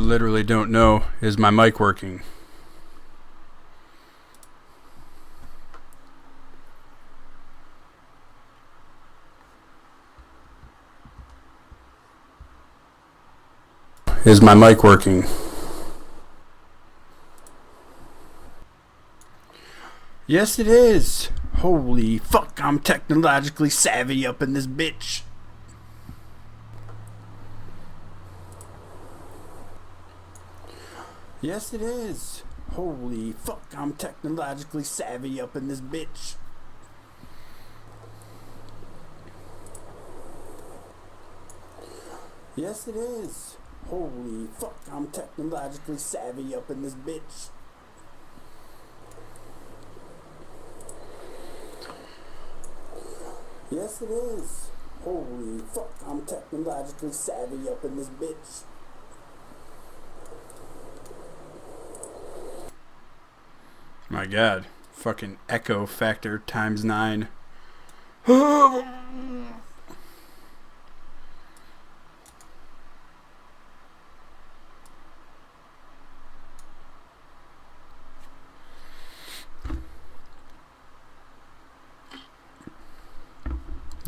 literally don't know. Is my mic working? Is my mic working? Yes, it is. Holy fuck, I'm technologically savvy up in this bitch. Yes, it is. Holy fuck, I'm technologically savvy up in this bitch. Yes, it is. Holy fuck, I'm technologically savvy up in this bitch. Yes, it is. Holy fuck, I'm technologically savvy up in this bitch. My god. Fucking echo factor times 9.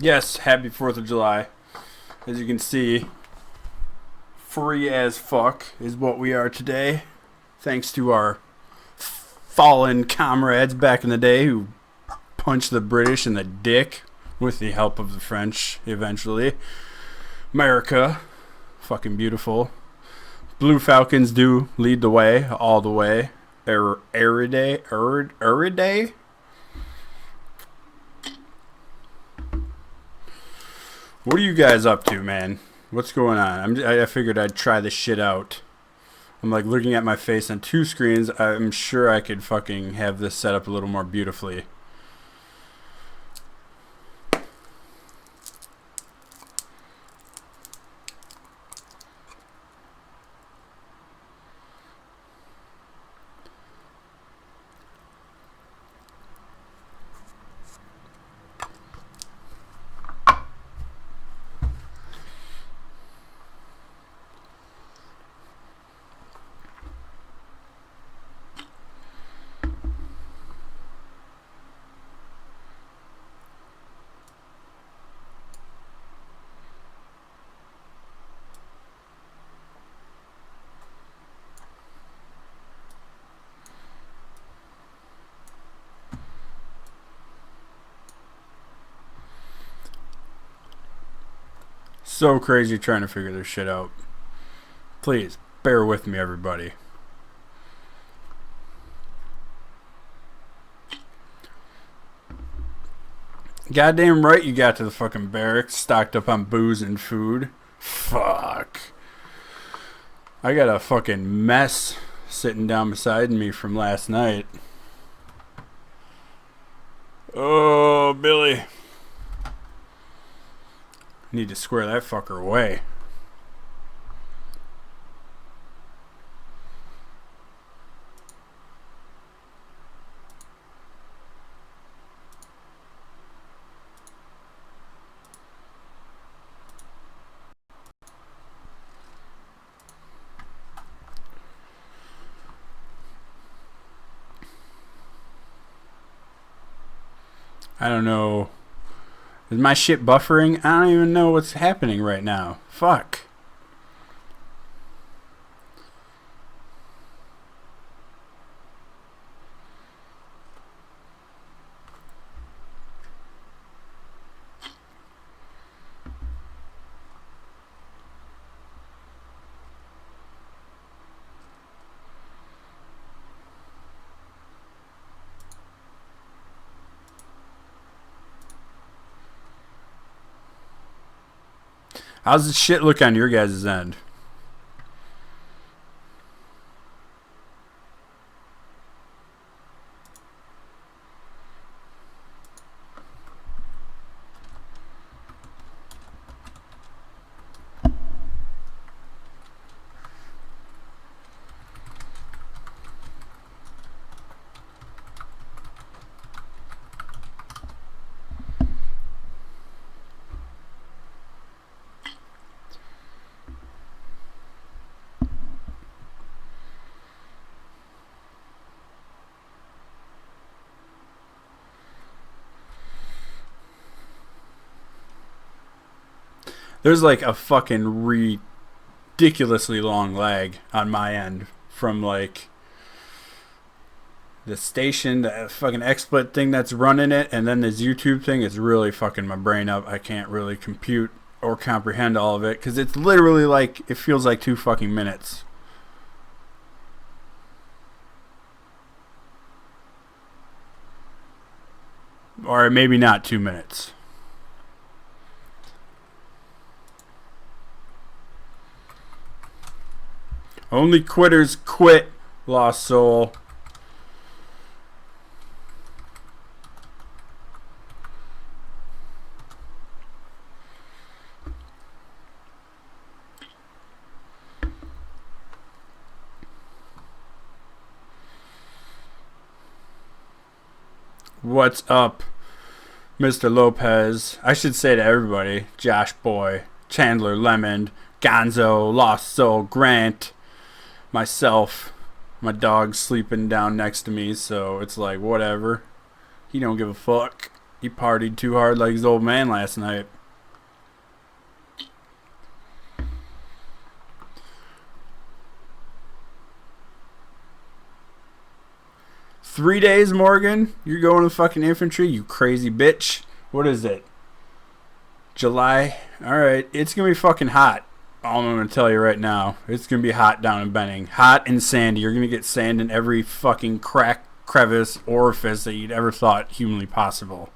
Yes, happy 4th of July. As you can see, free as fuck is what we are today. Thanks to our fallen comrades back in the day who punched the British in the dick with the help of the French eventually. America, fucking beautiful. Blue Falcons do lead the way, all the way. Eriday? What are you guys up to, man? What's going on? I figured I'd try this shit out. I'm like looking at my face on 2 screens. I'm sure I could fucking have this set up a little more beautifully. So crazy trying to figure this shit out. Please, bear with me, everybody. Goddamn right you got to the fucking barracks stocked up on booze and food. Fuck. I got a fucking mess sitting down beside me from last night. Oh, Billy. Need to square that fucker away. I don't know. Is my shit buffering? I don't even know what's happening right now. Fuck. How's the shit look on your guys' end? There's like a fucking ridiculously long lag on my end from like the station, the fucking XSplit thing that's running it, and then this YouTube thing is really fucking my brain up. I can't really compute or comprehend all of it because it's literally like, it feels like 2 fucking minutes. Or maybe not 2 minutes. Only quitters quit, Lost Soul. What's up, Mr. Lopez? I should say to everybody, Josh Boy, Chandler Lemon, Gonzo, Lost Soul, Grant, myself, my dog's sleeping down next to me, so it's like, whatever. He don't give a fuck. He partied too hard like his old man last night. "3 days, Morgan? You're going to fucking infantry, you crazy bitch." What is it? July? Alright, it's gonna be fucking hot. All I'm gonna tell you right now. It's gonna be hot down in Benning. Hot and sandy. You're gonna get sand in every fucking crack, crevice, orifice that you'd ever thought humanly possible.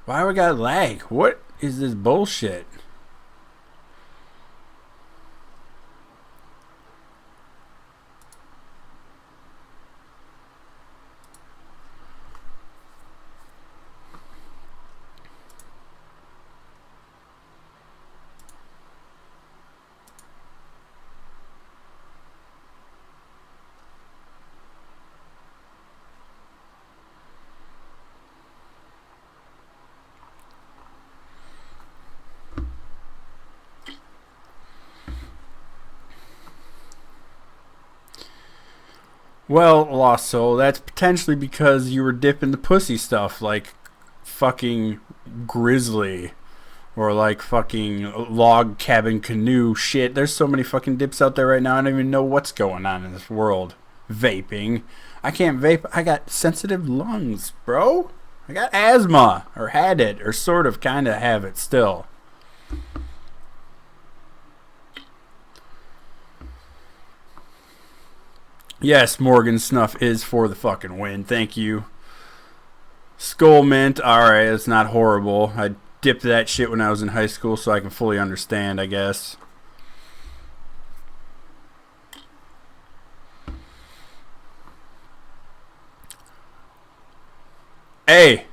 Why we got lag? What is this bullshit? Well, Lost Soul, that's potentially because you were dipping the pussy stuff like fucking Grizzly or like fucking Log Cabin Canoe shit. There's so many fucking dips out there right now. I don't even know what's going on in this world. Vaping. I can't vape. I got sensitive lungs, bro. I got asthma, or had it, or sort of kind of have it still. Yes, Morgan Snuff is for the fucking win. Thank you. Skull Mint. Alright, it's not horrible. I dipped that shit when I was in high school, so I can fully understand, I guess. Hey,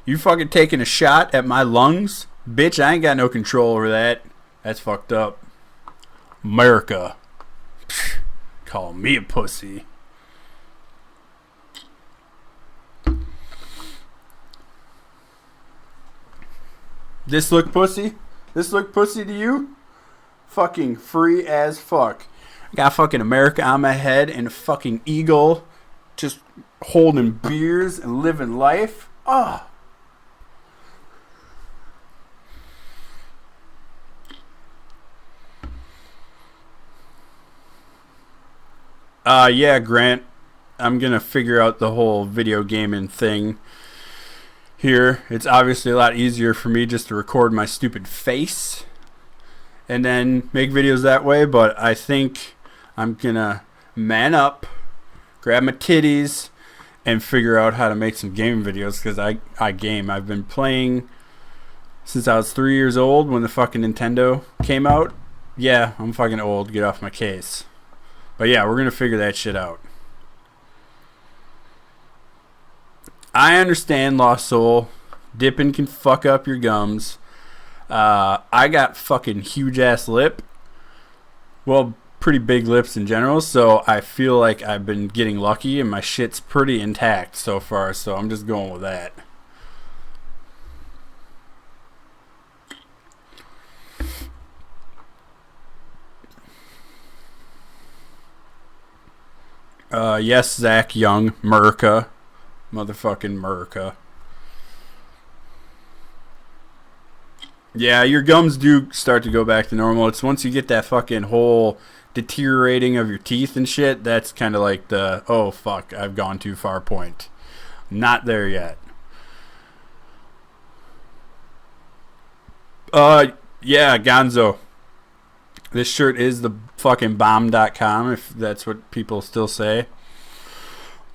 you fucking taking a shot at my lungs? Bitch, I ain't got no control over that. That's fucked up. America. Call me a pussy. This look pussy? This look pussy to you? Fucking free as fuck. I got fucking America on my head and a fucking eagle just holding beers and living life. Ah. Yeah, Grant. I'm gonna figure out the whole video gaming thing here. It's obviously a lot easier for me just to record my stupid face and then make videos that way, but I think I'm gonna man up, grab my titties, and figure out how to make some gaming videos, because I game. I've been playing since I was 3 years old when the fucking Nintendo came out. Yeah, I'm fucking old. Get off my case. But yeah, we're gonna figure that shit out. I understand, Lost Soul. Dipping can fuck up your gums. I got fucking huge ass lip. Well, pretty big lips in general, so I feel like I've been getting lucky and my shit's pretty intact so far, so I'm just going with that. Yes, Zach Young, Merca. motherfucking America. Yeah, your gums do start to go back to normal. It's once you get that fucking whole deteriorating of your teeth and shit, that's kind of like the, oh fuck, I've gone too far point. Not there yet. Yeah, Gonzo. This shirt is the fucking bomb.com, if that's what people still say.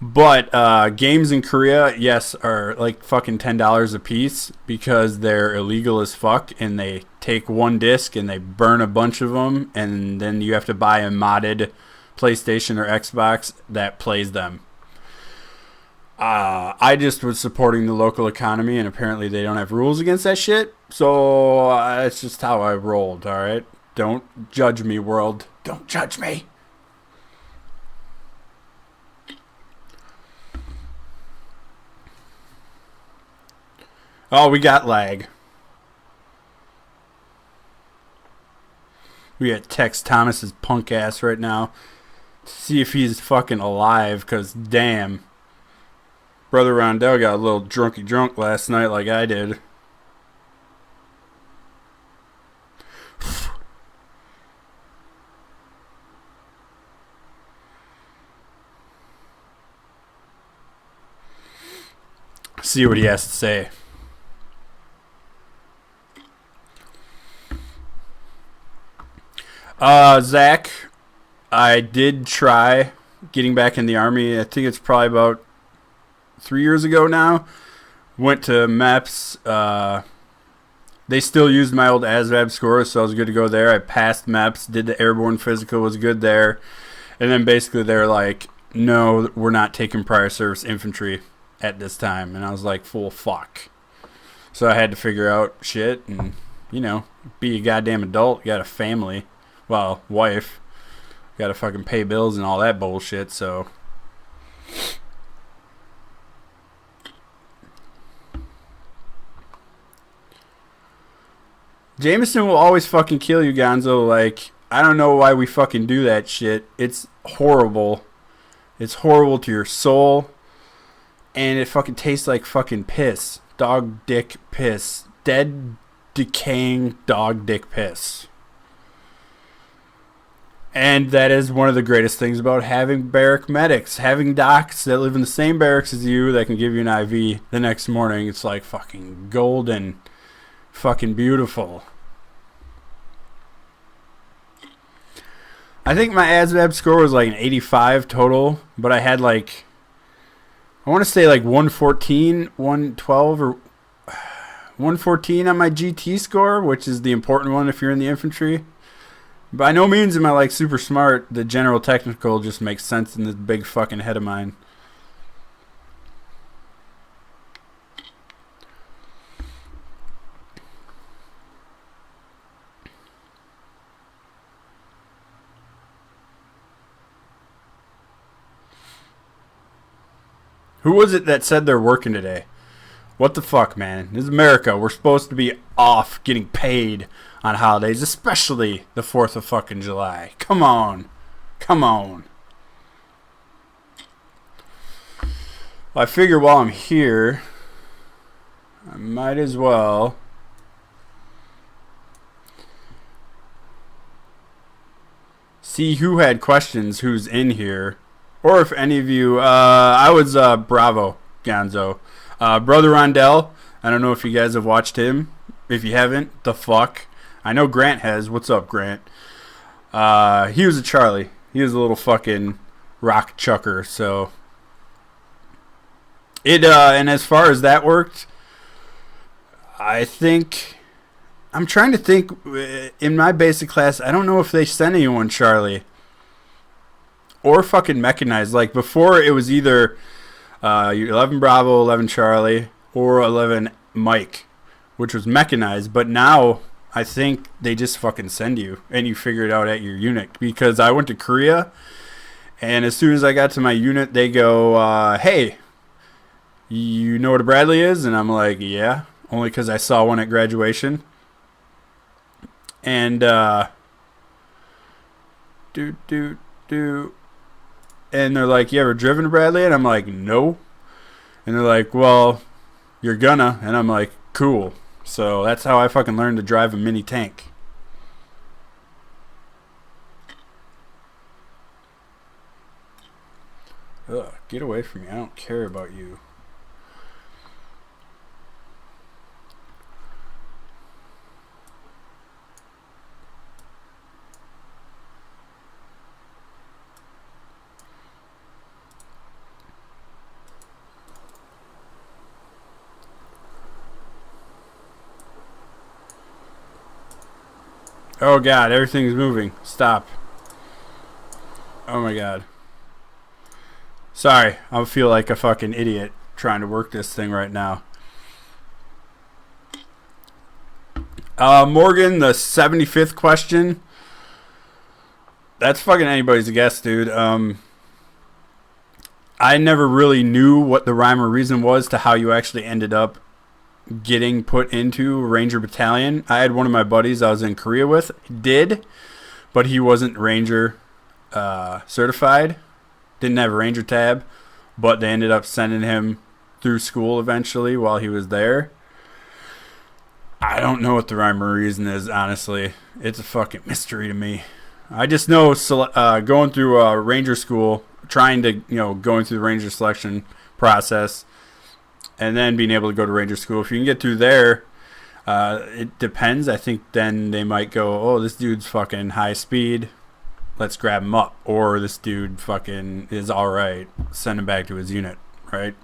But games in Korea, yes, are like fucking $10 a piece because they're illegal as fuck, and they take one disc and they burn a bunch of them, and then you have to buy a modded PlayStation or Xbox that plays them. I just was supporting the local economy, and apparently they don't have rules against that shit, so that's just how I rolled, alright? Don't judge me, world. Don't judge me. Oh, we got lag. We got text Thomas's punk ass right now to see if he's fucking alive, because damn. Brother Rondell got a little drunky drunk last night like I did. See what he has to say. Zach, I did try getting back in the Army. I think it's probably about 3 years ago now. Went to MEPS. They still used my old ASVAB score, so I was good to go there. I passed MEPS, did the airborne physical, was good there. And then basically they're like, no, we're not taking prior service infantry at this time. And I was like, full fuck. So I had to figure out shit and, you know, be a goddamn adult. You got a family. Well, wife. Got to fucking pay bills and all that bullshit, so. Jameson will always fucking kill you, Gonzo. Like, I don't know why we fucking do that shit. It's horrible. It's horrible to your soul. And it fucking tastes like fucking piss. Dog dick piss. Dead, decaying dog dick piss. And that is one of the greatest things about having barrack medics. Having docs that live in the same barracks as you that can give you an IV the next morning. It's like fucking golden. Fucking beautiful. I think my ASVAB score was like an 85 total. But I had like, I want to say like 114, 112, or 114 on my GT score, which is the important one if you're in the infantry. By no means am I like super smart. The general technical just makes sense in this big fucking head of mine. Who was it that said they're working today? What the fuck, man? This is America. We're supposed to be off getting paid on holidays, especially the 4th of fucking July. Come on. Come on. Well, I figure while I'm here, I might as well see who had questions, who's in here. Or if any of you, I was Bravo, Gonzo. Brother Rondell, I don't know if you guys have watched him. If you haven't, the fuck. I know Grant has. What's up, Grant? He was a Charlie. He was a little fucking rock chucker, so. And as far as that worked, I think, I'm trying to think, in my basic class, I don't know if they sent anyone Charlie. Or fucking mechanized. Like before, it was either 11 Bravo, 11 Charlie, or 11 Mike, which was mechanized. But now, I think they just fucking send you, and you figure it out at your unit. Because I went to Korea, and as soon as I got to my unit, they go, hey, you know what a Bradley is? And I'm like, yeah, only because I saw one at graduation. And, and they're like, you ever driven a Bradley? And I'm like, no. And they're like, well, you're gonna. And I'm like, cool. So that's how I fucking learned to drive a mini tank. Ugh, get away from me. I don't care about you. Oh god, everything's moving. Stop. Oh my god. Sorry, I feel like a fucking idiot trying to work this thing right now. Morgan, the 75th question. That's fucking anybody's guess, dude. I never really knew what the rhyme or reason was to how you actually ended up getting put into Ranger Battalion. I had one of my buddies I was in Korea with, did, but he wasn't Ranger certified. Didn't have a Ranger tab, but they ended up sending him through school eventually while he was there. I don't know what the rhyme or reason is, honestly. It's a fucking mystery to me. I just know going through Ranger school, trying to, going through the Ranger selection process, and then being able to go to Ranger school. If you can get through there, it depends. I think then they might go, oh, this dude's fucking high speed. Let's grab him up. Or this dude fucking is alright. Send him back to his unit, right?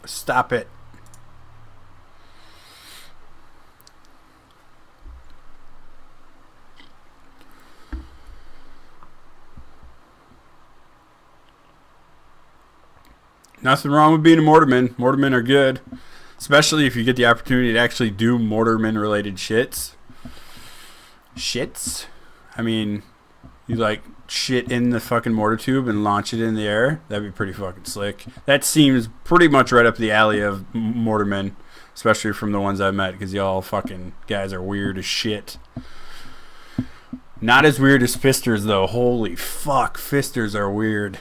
Stop it. Nothing wrong with being a mortarman. Mortarmen are good. Especially if you get the opportunity to actually do mortarman related shits. I mean, you like shit in the fucking mortar tube and launch it in the air. That'd be pretty fucking slick. That seems pretty much right up the alley of mortarmen. Especially from the ones I've met. Because y'all fucking guys are weird as shit. Not as weird as fisters though. Holy fuck. Fisters are weird.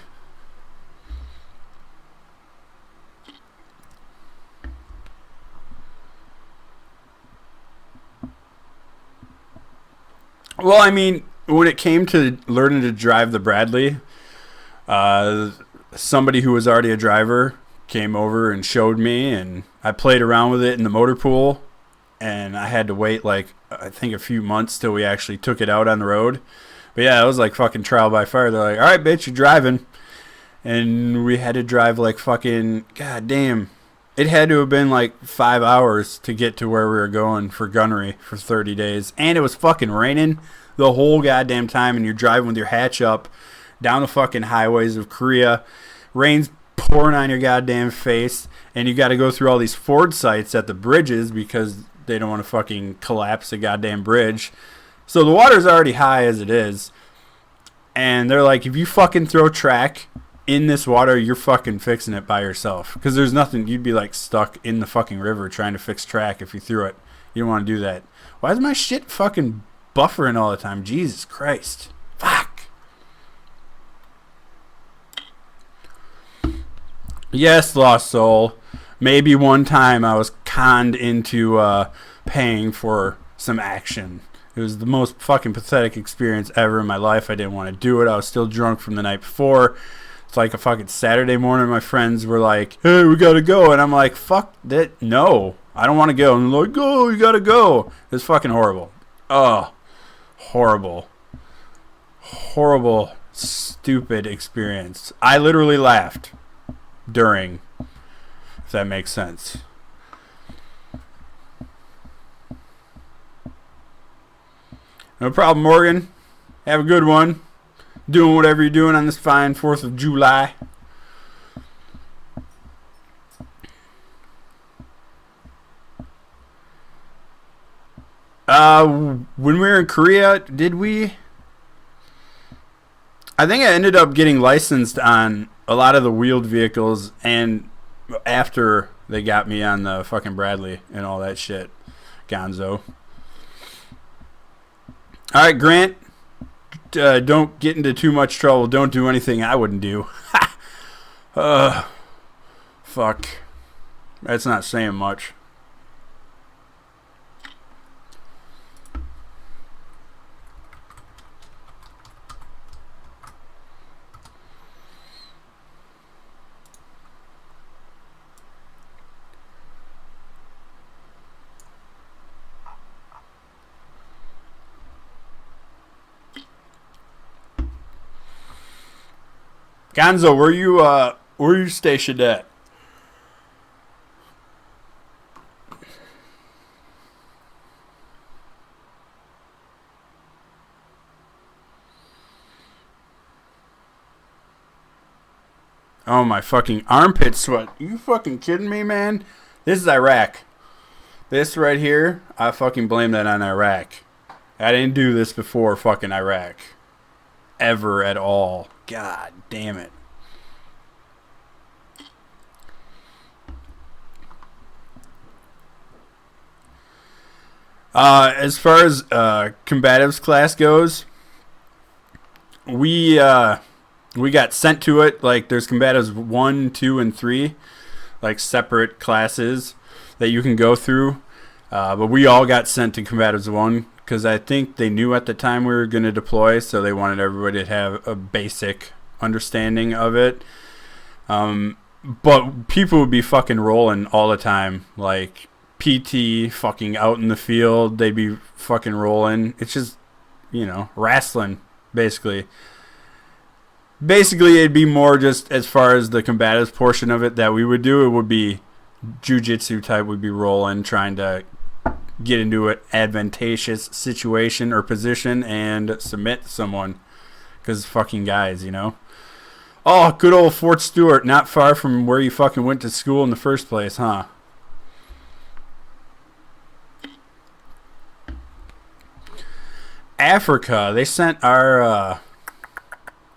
Well, I mean, when it came to learning to drive the Bradley, somebody who was already a driver came over and showed me, and I played around with it in the motor pool, and I had to wait, I think a few months till we actually took it out on the road. But yeah, it was like fucking trial by fire. They're like, all right, bitch, you're driving. And we had to drive fucking, god damn. It had to have been 5 hours to get to where we were going for gunnery for 30 days. And it was fucking raining the whole goddamn time. And you're driving with your hatch up down the fucking highways of Korea. Rain's pouring on your goddamn face. And you got to go through all these Ford sites at the bridges because they don't want to fucking collapse the goddamn bridge. So the water's already high as it is. And they're like, if you fucking throw track in this water, you're fucking fixing it by yourself. Because there's nothing, you'd be stuck in the fucking river trying to fix track if you threw it. You don't want to do that. Why is my shit fucking buffering all the time? Jesus Christ. Fuck. Yes, Lost Soul. Maybe one time I was conned into paying for some action. It was the most fucking pathetic experience ever in my life. I didn't want to do it. I was still drunk from the night before. It's like a fucking Saturday morning. My friends were like, hey, we gotta go. And I'm like, fuck that. No, I don't want to go. And they're like, go, you gotta go. It's fucking horrible. Oh, horrible. Horrible, stupid experience. I literally laughed during, if that makes sense. No problem, Morgan. Have a good one. Doing whatever you're doing on this fine 4th of July. When we were in Korea, did we? I think I ended up getting licensed on a lot of the wheeled vehicles, and after they got me on the fucking Bradley and all that shit. Gonzo. All right, Grant. Don't get into too much trouble. Don't do anything I wouldn't do. Fuck. That's not saying much. Gonzo, where you stationed at? Oh, my fucking armpit sweat. You fucking kidding me, man? This is Iraq. This right here, I fucking blame that on Iraq. I didn't do this before fucking Iraq. Ever at all. God damn it. As far as combatives class goes, we got sent to it. Like, there's combatives 1, 2, and 3, like separate classes that you can go through. But we all got sent to combatives 1 because I think they knew at the time we were going to deploy, so they wanted everybody to have a basic understanding of it. But people would be fucking rolling all the time, like PT fucking out in the field. They'd be fucking rolling. It's just, wrestling, basically. Basically, it'd be more just as far as the combatives portion of it that we would do. It would be jiu-jitsu type. Would be rolling, trying to get into an advantageous situation or position and submit someone. Because fucking guys, Oh, good old Fort Stewart, not far from where you fucking went to school in the first place, huh? Africa, they sent our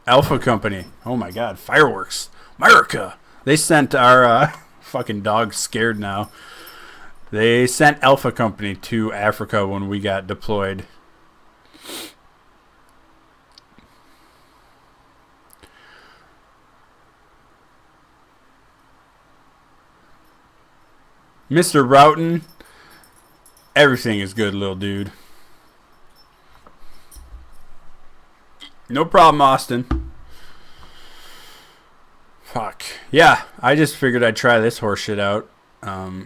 Alpha Company. Oh my god, fireworks. America. They sent our fucking dog's scared now. They sent Alpha Company to Africa when we got deployed. Mr. Roughton, everything is good, little dude. No problem, Austin. Fuck. Yeah, I just figured I'd try this horse shit out.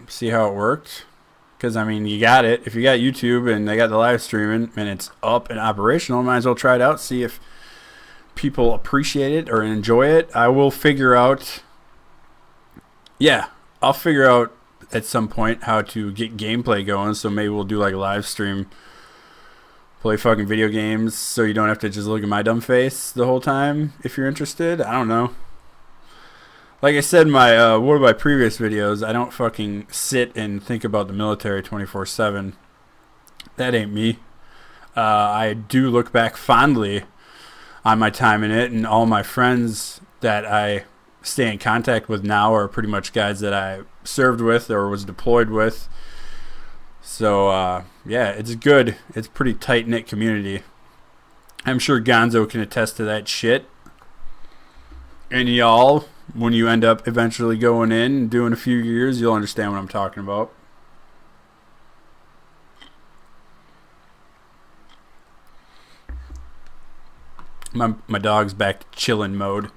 See how it worked. Because, you got it. If you got YouTube and they got the live streaming and it's up and operational, might as well try it out. See if people appreciate it or enjoy it. I will figure out... Yeah, I'll figure out at some point how to get gameplay going. So maybe we'll do like a live stream. Play fucking video games so you don't have to just look at my dumb face the whole time if you're interested. I don't know. Like I said in my one of my previous videos, I don't fucking sit and think about the military 24/7. That ain't me. I do look back fondly on my time in it, and all my friends that I stay in contact with now are pretty much guys that I served with or was deployed with. So, yeah, it's good. It's a pretty tight-knit community. I'm sure Gonzo can attest to that shit. And y'all, when you end up eventually going in and doing a few years, you'll understand what I'm talking about. My dog's back to chillin' mode.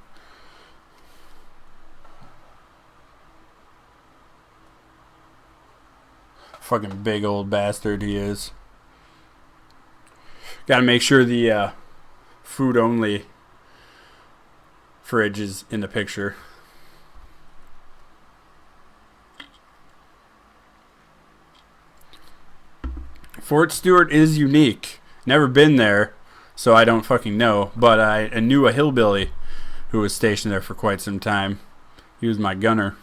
Fucking big old bastard he is. Gotta make sure the food only fridge is in the picture. Fort Stewart is unique. Never been there, so I don't fucking know. But I knew a hillbilly who was stationed there for quite some time. He was my gunner.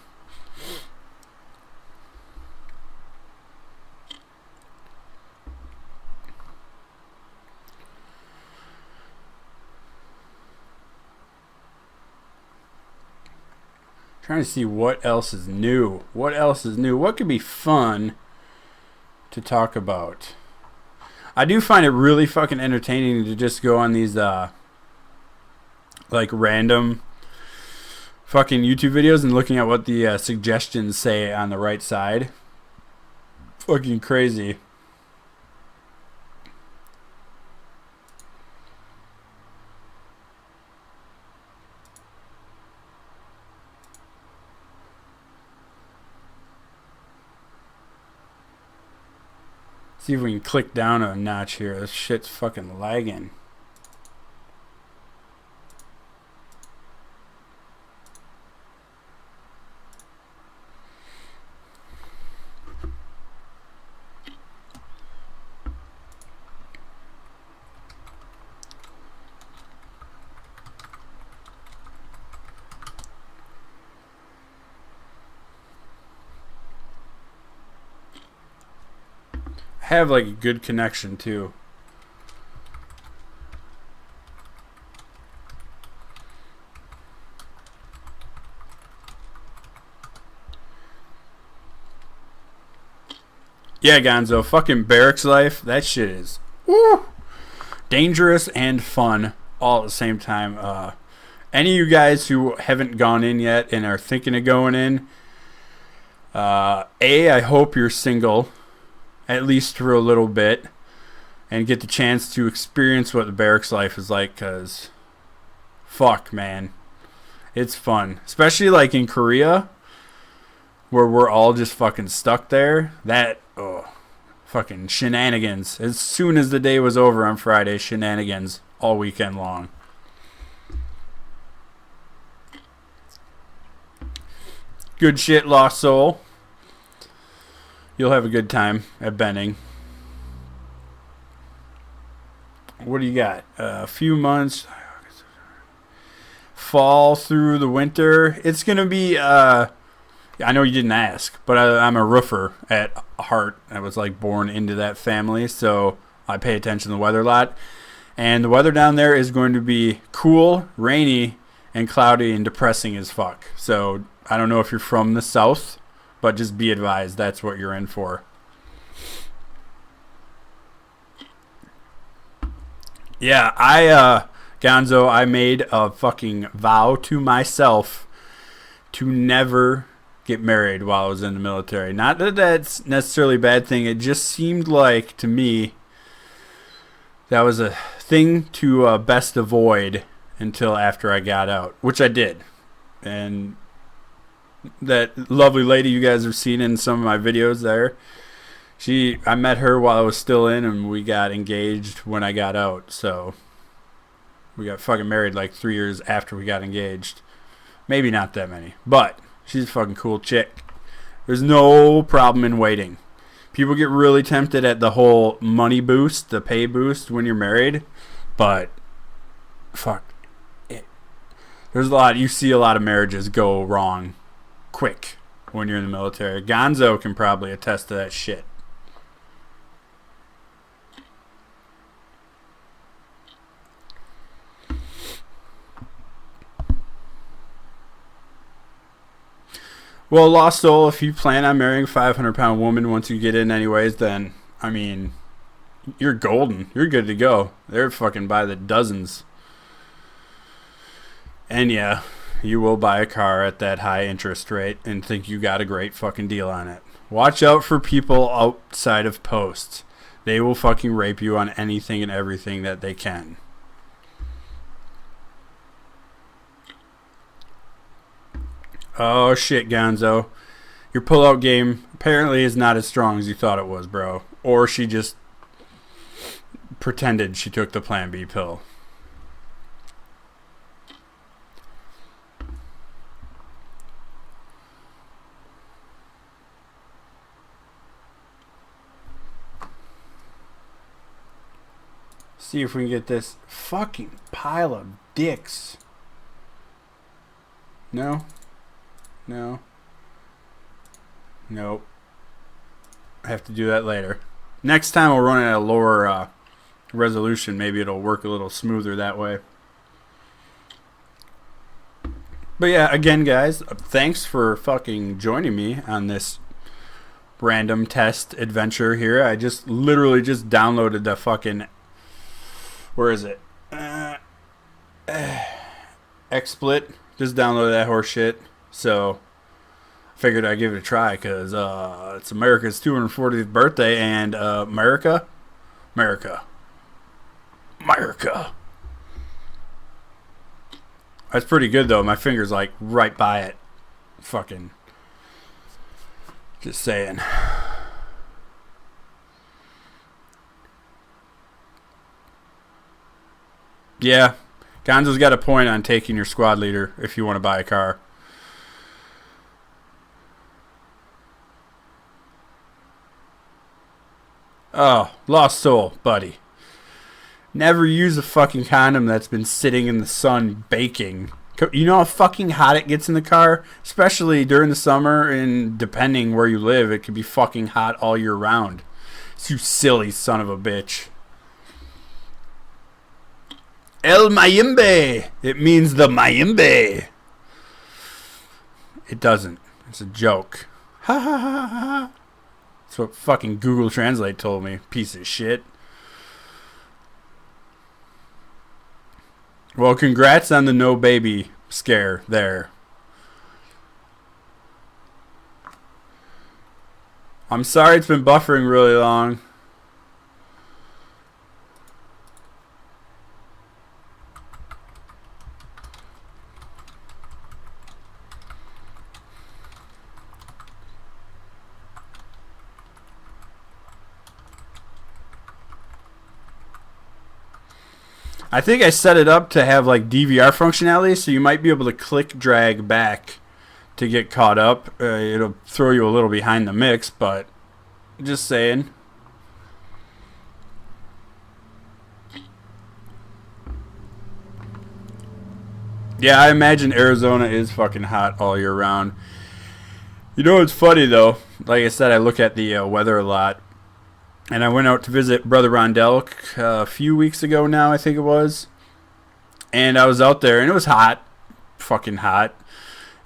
Trying to see what else is new. What else is new? What could be fun to talk about? I do find it really fucking entertaining to just go on these like random fucking YouTube videos and looking at what the suggestions say on the right side. Fucking crazy. See if we can click down a notch here. This shit's fucking lagging. Have like a good connection too. Yeah, Gonzo, fucking barracks life, that shit is woo, dangerous and fun all at the same time. Any of you guys who haven't gone in yet and are thinking of going in, I hope you're single, at least for a little bit, and get the chance to experience what the barracks life is like, because fuck, man, it's fun. Especially like in Korea, where we're all just fucking stuck there. That, fucking shenanigans. As soon as the day was over on Friday, shenanigans all weekend long. Good shit, Lost Soul. You'll have a good time at Benning. What do you got? A few months. Fall through the winter. It's going to be... I know you didn't ask, but I'm a roofer at heart. I was like born into that family, so I pay attention to the weather a lot. And the weather down there is going to be cool, rainy, and cloudy and depressing as fuck. So I don't know if you're from the south, but just be advised, that's what you're in for. Yeah, Gonzo, I made a fucking vow to myself to never get married while I was in the military. Not that that's necessarily a bad thing. It just seemed like, to me, that was a thing to best avoid until after I got out, which I did. And that lovely lady you guys have seen in some of my videos there, I met her while I was still in, and we got engaged when I got out. So we got fucking married like 3 years after we got engaged. Maybe not that many, but she's a fucking cool chick. There's no problem in waiting. People get really tempted at the whole money boost, the pay boost when you're married, but fuck it. You see a lot of marriages go wrong quick when you're in the military. Gonzo can probably attest to that shit. Well, Lost Soul, if you plan on marrying a 500-pound woman once you get in anyways, then, I mean, you're golden. You're good to go. They're fucking by the dozens. And yeah, you will buy a car at that high interest rate and think you got a great fucking deal on it. Watch out for people outside of posts. They will fucking rape you on anything and everything that they can. Oh shit, Gonzo. Your pullout game apparently is not as strong as you thought it was, bro. Or she just pretended she took the Plan B pill. See if we can get this fucking pile of dicks. No? No. Nope. I have to do that later. Next time I'll run at a lower resolution. Maybe it'll work a little smoother that way. But yeah, again, guys, thanks for fucking joining me on this random test adventure here. I just literally just downloaded the fucking, where is it? XSplit. Just downloaded that horse shit. So figured I'd give it a try because it's America's 240th birthday, and America. That's pretty good though. My finger's like right by it. Fucking. Just saying. Yeah. Gonzo's got a point on taking your squad leader if you want to buy a car. Oh, lost soul, buddy. Never use a fucking condom that's been sitting in the sun baking. You know how fucking hot it gets in the car? Especially during the summer, and depending where you live, it could be fucking hot all year round. You silly son of a bitch. El Mayimbe. It means the Mayimbe. It doesn't. It's a joke. Ha ha ha ha. That's what fucking Google Translate told me. Piece of shit. Well, congrats on the no baby scare there. I'm sorry it's been buffering really long. I think I set it up to have like DVR functionality, so you might be able to click drag back to get caught up. It'll throw you a little behind the mix, but just saying. Yeah, I imagine Arizona is fucking hot all year round. You know what's funny though? Like I said, I look at the weather a lot. And I went out to visit Brother Rondell a few weeks ago now, I think it was. And I was out there, and it was hot, fucking hot,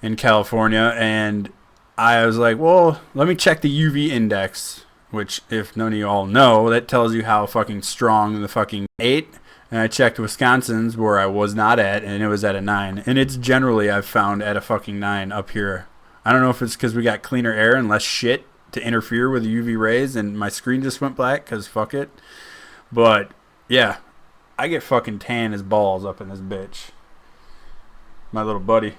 in California. And I was like, well, let me check the UV index, which, if none of you all know, that tells you how fucking strong the fucking 8. And I checked Wisconsin's, where I was not at, and it was at a 9. And it's generally, I've found, at a fucking 9 up here. I don't know if it's because we got cleaner air and less shit to interfere with the UV rays, and my screen just went black because fuck it. But yeah, I get fucking tan as balls up in this bitch. My little buddy.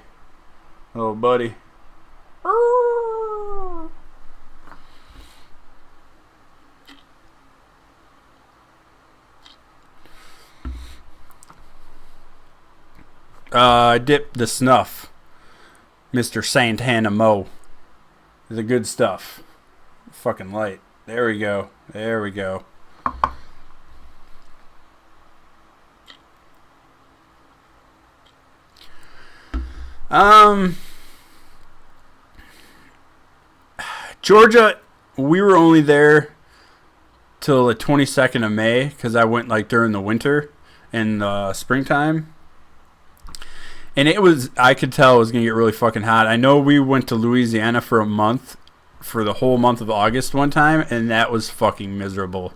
I dipped the snuff, Mr. Santana Mo. The good stuff. Fucking light. There we go. Georgia, we were only there till the 22nd of May because I went like during the winter and springtime. And it was, I could tell it was going to get really fucking hot. I know we went to Louisiana for a month, for the whole month of August one time, and that was fucking miserable.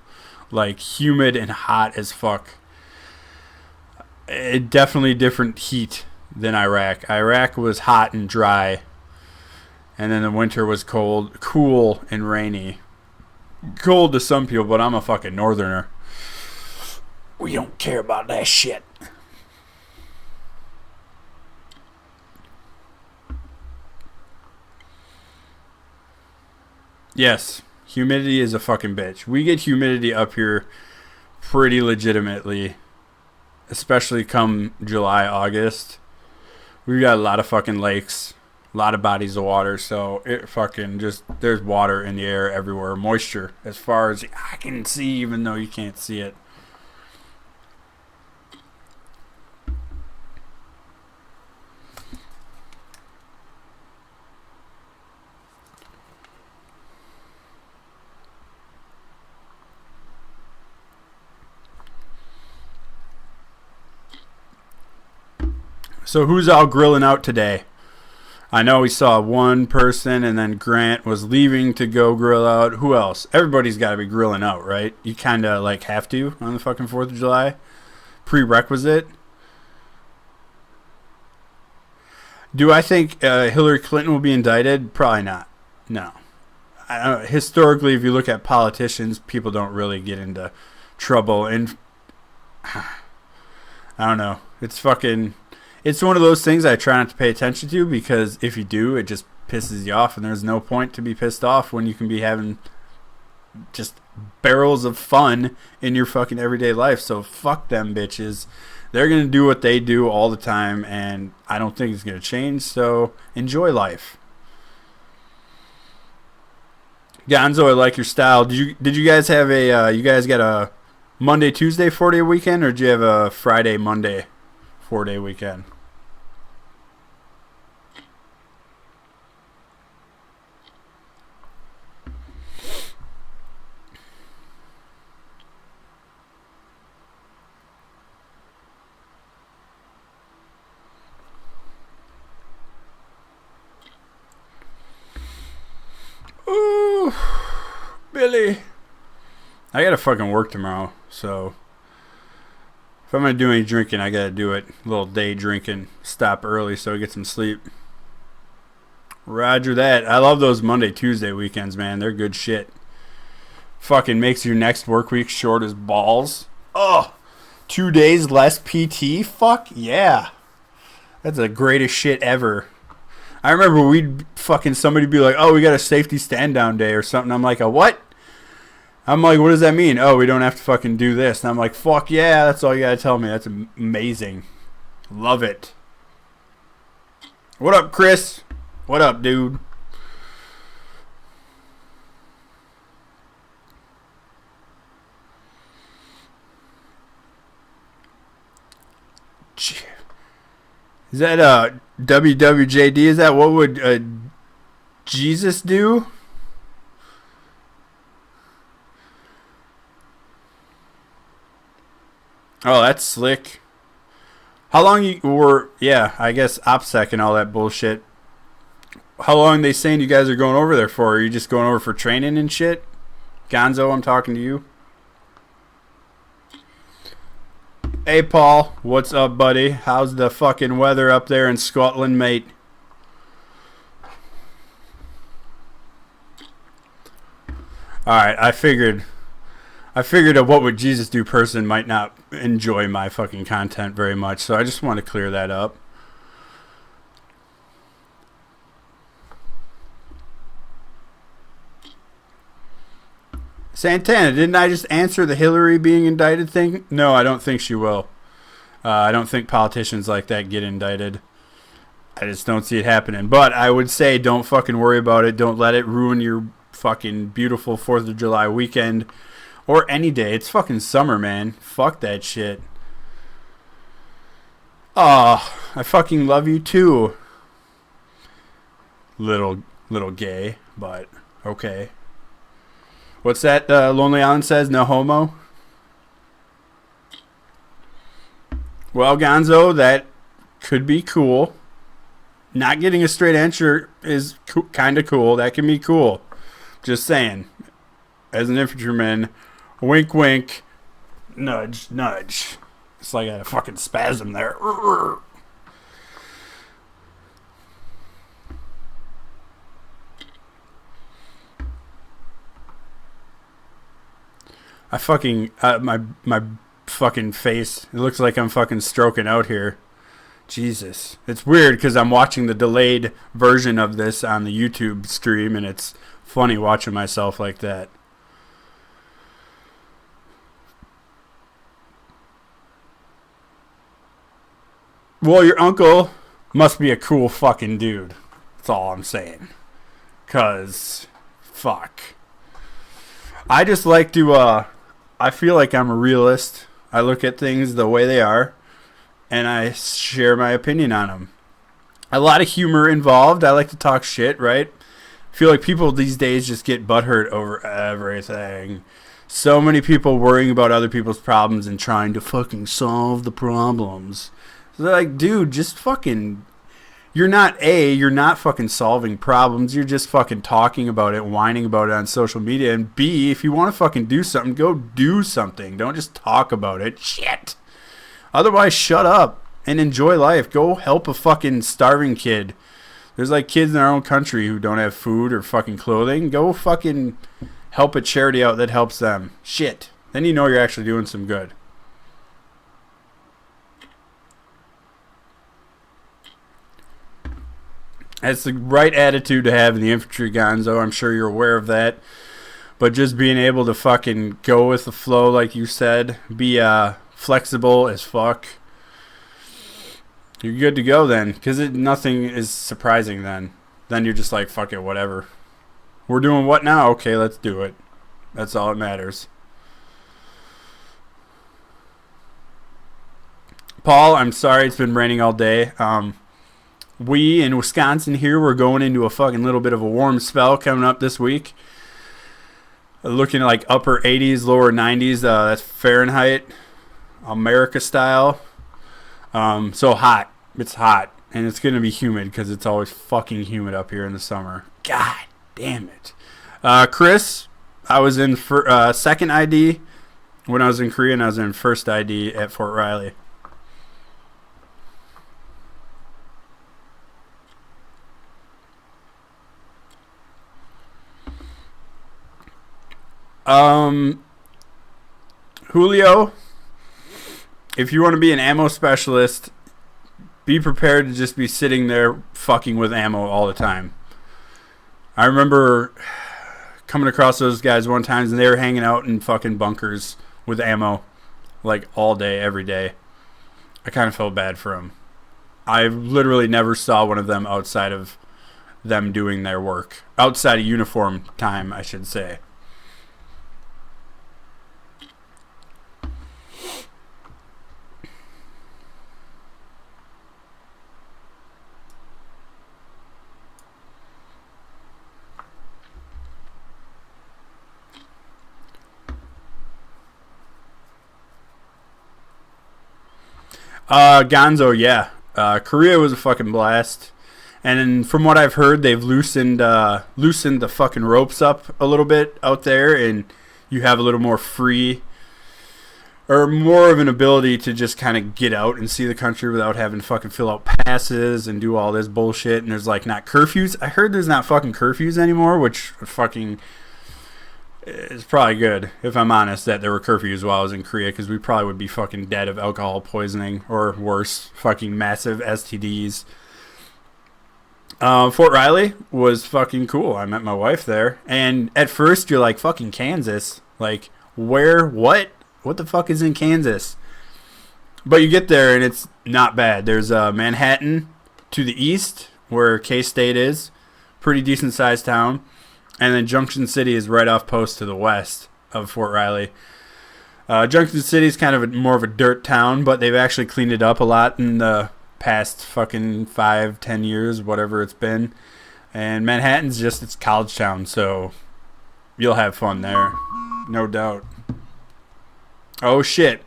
Like, humid and hot as fuck. Definitely different heat than Iraq. Iraq was hot and dry, and then the winter was cold, cool, and rainy. Cold to some people, but I'm a fucking northerner. We don't care about that shit. Yes, humidity is a fucking bitch. We get humidity up here pretty legitimately, especially come July, August. We've got a lot of fucking lakes, a lot of bodies of water, so it fucking just, there's water in the air everywhere. Moisture, as far as I can see, even though you can't see it. So who's all grilling out today? I know we saw one person, and then Grant was leaving to go grill out. Who else? Everybody's got to be grilling out, right? You kind of like have to on the fucking 4th of July. Prerequisite. Do I think Hillary Clinton will be indicted? Probably not. No. I don't, historically, if you look at politicians, people don't really get into trouble. And I don't know. It's fucking... It's one of those things I try not to pay attention to, because if you do, it just pisses you off, and there's no point to be pissed off when you can be having just barrels of fun in your fucking everyday life. So fuck them bitches. They're going to do what they do all the time, and I don't think it's going to change, so enjoy life. Gonzo, I like your style. Did you guys have a you guys got a Monday, Tuesday 4-day weekend, or did you have a Friday, Monday 4-day weekend? Ooh, Billy. I gotta fucking work tomorrow, so if I'm gonna do any drinking, I gotta do it. A little day drinking. Stop early so I get some sleep. Roger that. I love those Monday, Tuesday weekends, man. They're good shit. Fucking makes your next work week short as balls. Oh, 2 days less PT? Fuck yeah. That's the greatest shit ever. I remember we'd fucking somebody be like, oh, we got a safety stand down day or something. I'm like, a what? I'm like, what does that mean? Oh, we don't have to fucking do this. And I'm like, fuck yeah, that's all you gotta tell me. That's amazing. Love it. What up, Chris? What up, dude? Is that WWJD? Is that what would Jesus do? Oh, that's slick. How long you were? Yeah, I guess OPSEC and all that bullshit. How long they saying you guys are going over there for? Are you just going over for training and shit? Gonzo, I'm talking to you. Hey, Paul. What's up, buddy? How's the fucking weather up there in Scotland, mate? Alright, I figured a what would Jesus do person might not enjoy my fucking content very much, so I just want to clear that up. Santana, didn't I just answer the Hillary being indicted thing? No, I don't think she will. I don't think politicians like that get indicted. I just don't see it happening. But I would say don't fucking worry about it. Don't let it ruin your fucking beautiful 4th of July weekend. Or any day. It's fucking summer, man. Fuck that shit. Aw, I fucking love you too. Little gay, but okay. What's that Lonely Island says? No homo? Well, Gonzo, that could be cool. Not getting a straight answer is kind of cool. That can be cool. Just saying. As an infantryman, wink, wink, nudge, nudge. It's like a fucking spasm there. I fucking my fucking face. It looks like I'm fucking stroking out here. Jesus, it's weird because I'm watching the delayed version of this on the YouTube stream, and it's funny watching myself like that. Well, your uncle must be a cool fucking dude. That's all I'm saying. 'Cause fuck. I just like to I feel like I'm a realist. I look at things the way they are, and I share my opinion on them. A lot of humor involved. I like to talk shit, right? I feel like people these days just get butthurt over everything. So many people worrying about other people's problems and trying to fucking solve the problems. So they're like, dude, just fucking you're not fucking solving problems. You're just fucking talking about it, whining about it on social media. And B, if you want to fucking do something, go do something. Don't just talk about it. Shit. Otherwise, shut up and enjoy life. Go help a fucking starving kid. There's like kids in our own country who don't have food or fucking clothing. Go fucking help a charity out that helps them. Shit. Then you know you're actually doing some good. That's the right attitude to have in the infantry, Gonzo. I'm sure you're aware of that. But just being able to fucking go with the flow, like you said, be flexible as fuck. You're good to go then, because nothing is surprising then. Then you're just like, fuck it, whatever. We're doing what now? Okay, let's do it. That's all that matters. Paul, I'm sorry it's been raining all day. We in Wisconsin here, we're going into a fucking little bit of a warm spell coming up this week. Looking at like upper 80s, lower 90s. That's Fahrenheit, America style. So hot. It's hot. And it's going to be humid because it's always fucking humid up here in the summer. God damn it. Chris, I was in second ID when I was in Korea, and I was in first ID at Fort Riley. Julio, if you want to be an ammo specialist, be prepared to just be sitting there fucking with ammo all the time. I remember coming across those guys one time, and they were hanging out in fucking bunkers with ammo like all day, every day. I kind of felt bad for them. I literally never saw one of them outside of them doing their work. Outside of uniform time, I should say. Gonzo, yeah. Korea was a fucking blast. And from what I've heard, they've loosened the fucking ropes up a little bit out there, and you have a little more free, or more of an ability to just kind of get out and see the country without having to fucking fill out passes and do all this bullshit. And there's like not curfews. I heard there's not fucking curfews anymore, which fucking is probably good, if I'm honest, that there were curfews while I was in Korea, because we probably would be fucking dead of alcohol poisoning or worse, fucking massive STDs. Fort Riley was fucking cool. I met my wife there, and at first you're like, fucking Kansas, like where, what the fuck is in Kansas? But you get there and it's not bad. There's Manhattan to the east where K-State is, pretty decent sized town. And then Junction City is right off post to the west of Fort Riley. Junction City is kind of more of a dirt town, but they've actually cleaned it up a lot in the past fucking 5-10 years, whatever it's been. And Manhattan's just, it's college town, so you'll have fun there, no doubt. Oh shit.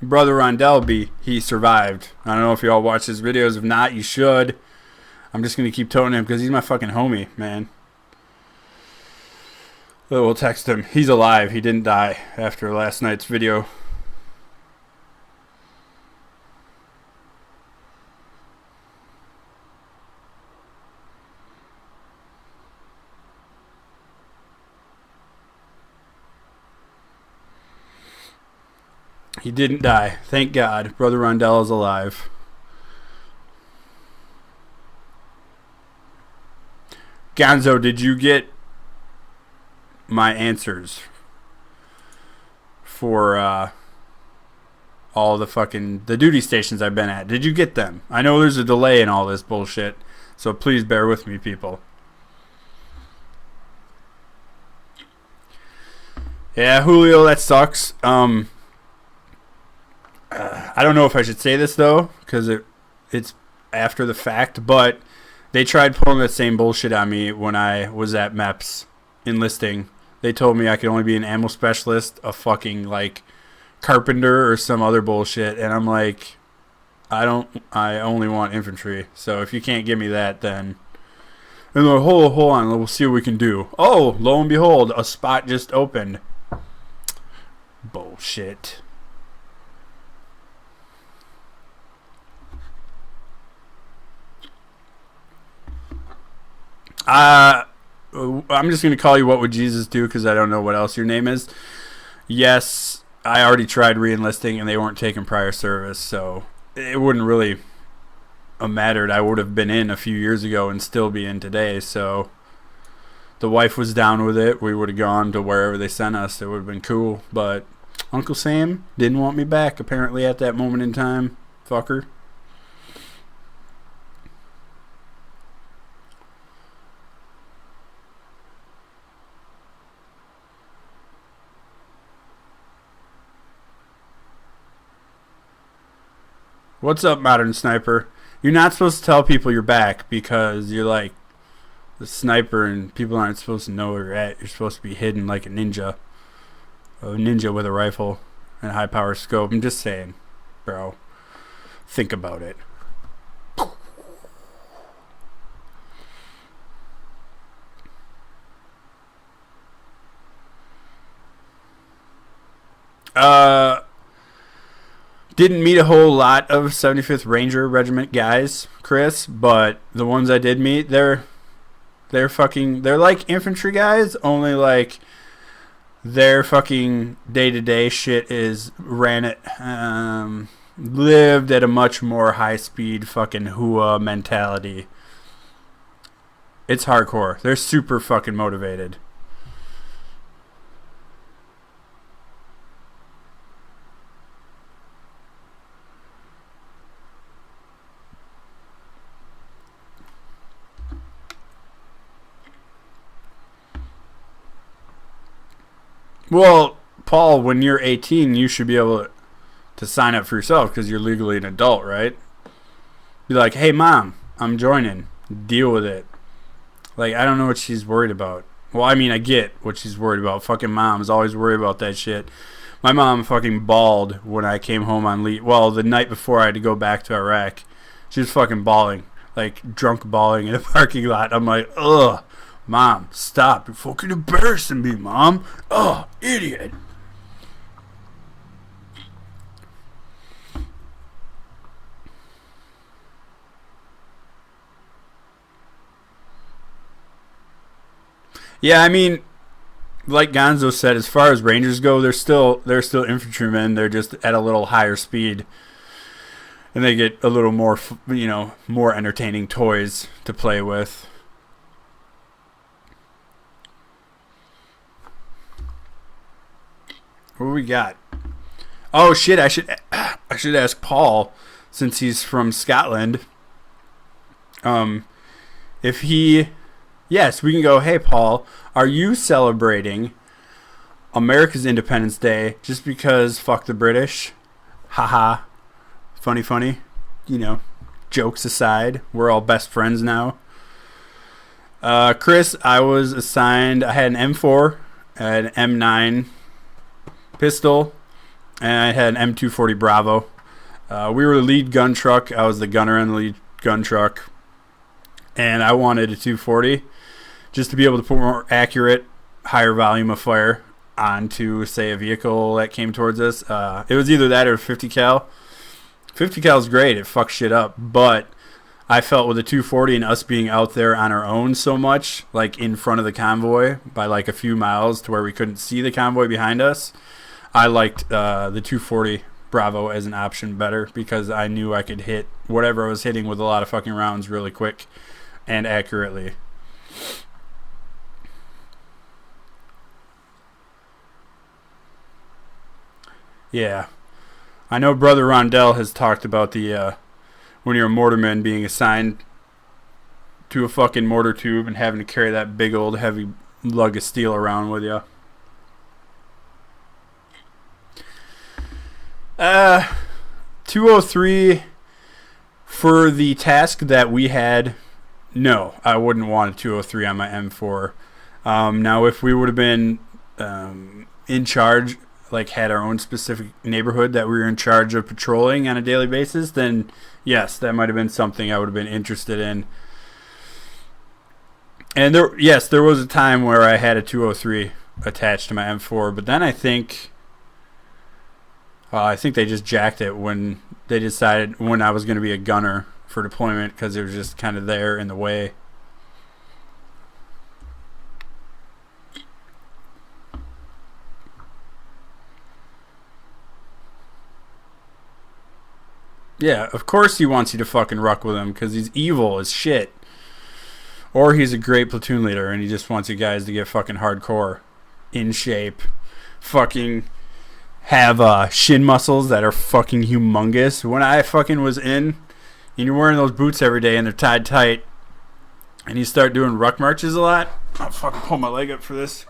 Brother Rondelby, he survived. I don't know if y'all watch his videos. If not, you should. I'm just going to keep toting him because he's my fucking homie, man. We'll text him. He's alive. He didn't die after last night's video. He didn't die. Thank God. Brother Rondell is alive. Gonzo, did you get my answers for all the duty stations I've been at? Did you get them? I know there's a delay in all this bullshit, so please bear with me, people. Yeah, Julio, that sucks. I don't know if I should say this though, because it's after the fact, but they tried pulling that same bullshit on me when I was at MEPS enlisting. They told me I could only be an ammo specialist, a fucking like carpenter or some other bullshit, and I'm like, I only want infantry. So if you can't give me that, then. And they're like, hold on, we'll see what we can do. Oh, lo and behold, a spot just opened. Bullshit. I'm just going to call you What Would Jesus Do, because I don't know what else your name is. Yes, I already tried re-enlisting and they weren't taking prior service, so it wouldn't really have mattered. I would have been in a few years ago and still be in today, so the wife was down with it. We would have gone to wherever they sent us. It would have been cool, but Uncle Sam didn't want me back, apparently, at that moment in time. Fucker. What's up, Modern Sniper? You're not supposed to tell people you're back because you're like the sniper and people aren't supposed to know where you're at. You're supposed to be hidden like a ninja. A ninja with a rifle and a high power scope. I'm just saying, bro. Think about it. Didn't meet a whole lot of 75th Ranger Regiment guys, Chris, but the ones I did meet, they're like infantry guys, only like their fucking day-to-day shit is lived at a much more high-speed fucking hua mentality. It's hardcore. They're super fucking motivated. Well, Paul, when you're 18, you should be able to sign up for yourself because you're legally an adult, right? Be like, hey, Mom, I'm joining. Deal with it. Like, I don't know what she's worried about. Well, I mean, I get what she's worried about. Fucking mom is always worried about that shit. My mom fucking bawled when I came home on leave. Well, the night before I had to go back to Iraq. She was fucking bawling. Like, drunk bawling in a parking lot. I'm like, ugh. Mom, stop. You're fucking embarrassing me, Mom. Ugh, idiot. Yeah, I mean, like Gonzo said, as far as Rangers go, they're still infantrymen. They're just at a little higher speed, and they get a little more, more entertaining toys to play with. What do we got? Oh shit! I should ask Paul, since he's from Scotland. If he, yes, we can go. Hey, Paul, are you celebrating America's Independence Day just because fuck the British? Haha. Funny, funny. Jokes aside, we're all best friends now. Chris, I was assigned. I had an M4, an M9 pistol, and I had an M240 Bravo. We were the lead gun truck. I was the gunner in the lead gun truck, and I wanted a 240 just to be able to put more accurate, higher volume of fire onto, say, a vehicle that came towards us. It was either that or 50 cal. 50 cal is great. It fucks shit up, but I felt with the 240 and us being out there on our own so much, like in front of the convoy by like a few miles to where we couldn't see the convoy behind us, I liked the 240 Bravo as an option better because I knew I could hit whatever I was hitting with a lot of fucking rounds really quick and accurately. Yeah. I know Brother Rondell has talked about the when you're a mortarman being assigned to a fucking mortar tube and having to carry that big old heavy lug of steel around with you. 203 for the task that we had. No, I wouldn't want a 203 on my M4. Now, if we would have been in charge like had our own specific neighborhood that we were in charge of patrolling on a daily basis, then yes, that might have been something I would have been interested in. And there was a time where I had a 203 attached to my M4, but then I think they just jacked it when they decided when I was going to be a gunner for deployment because it was just kind of there in the way. Yeah, of course he wants you to fucking ruck with him because he's evil as shit. Or he's a great platoon leader and he just wants you guys to get fucking hardcore, in shape, fucking have shin muscles that are fucking humongous. When I fucking was in, and you're wearing those boots every day and they're tied tight, and you start doing ruck marches a lot, I'll fucking pull my leg up for this.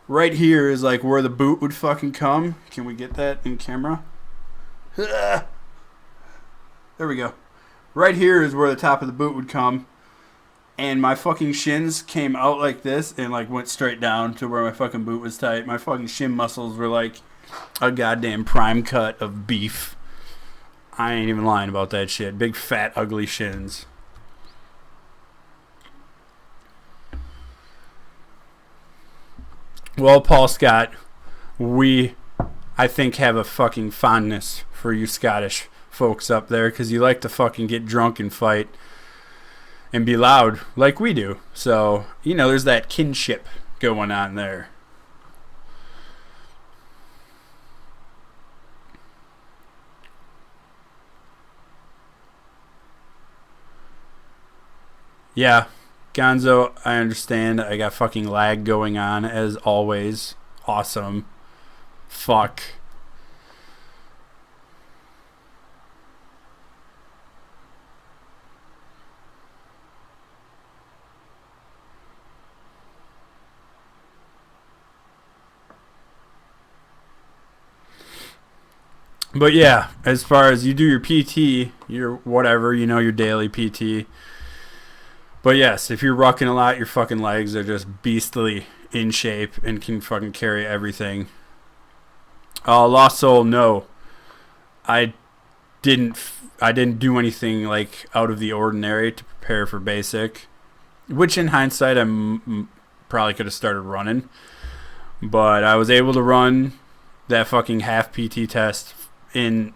Right here is like where the boot would fucking come. Can we get that in camera? There we go. Right here is where the top of the boot would come. And my fucking shins came out like this and like went straight down to where my fucking boot was tight. My fucking shin muscles were like a goddamn prime cut of beef. I ain't even lying about that shit. Big fat ugly shins. Well, Paul Scott, we, I think, have a fucking fondness for you Scottish folks up there because you like to fucking get drunk and fight and be loud like we do. So, you know, there's that kinship going on there. Yeah, Gonzo, I understand. I got fucking lag going on as always. Awesome. Fuck. But yeah, as far as you do your PT, your whatever, you know, your daily PT. But yes, if you're rucking a lot, your fucking legs are just beastly in shape and can fucking carry everything. Lost Soul, no. I didn't do anything like out of the ordinary to prepare for basic. Which in hindsight, I probably could have started running. But I was able to run that fucking half PT test in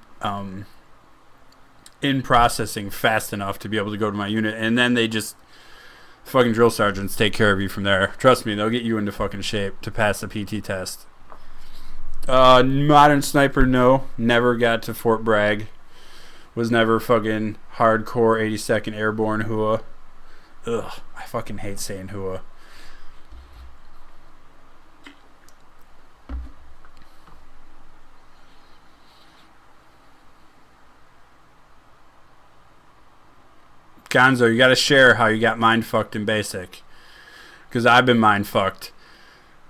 processing fast enough to be able to go to my unit, and then they just fucking drill sergeants take care of you from there. Trust me, they'll get you into fucking shape to pass the PT test. Modern sniper, no, never got to Fort Bragg. Was never fucking hardcore 82nd Airborne HUA. Ugh, I fucking hate saying HUA. Gonzo, you gotta share how you got mind fucked in basic. Because I've been mind fucked.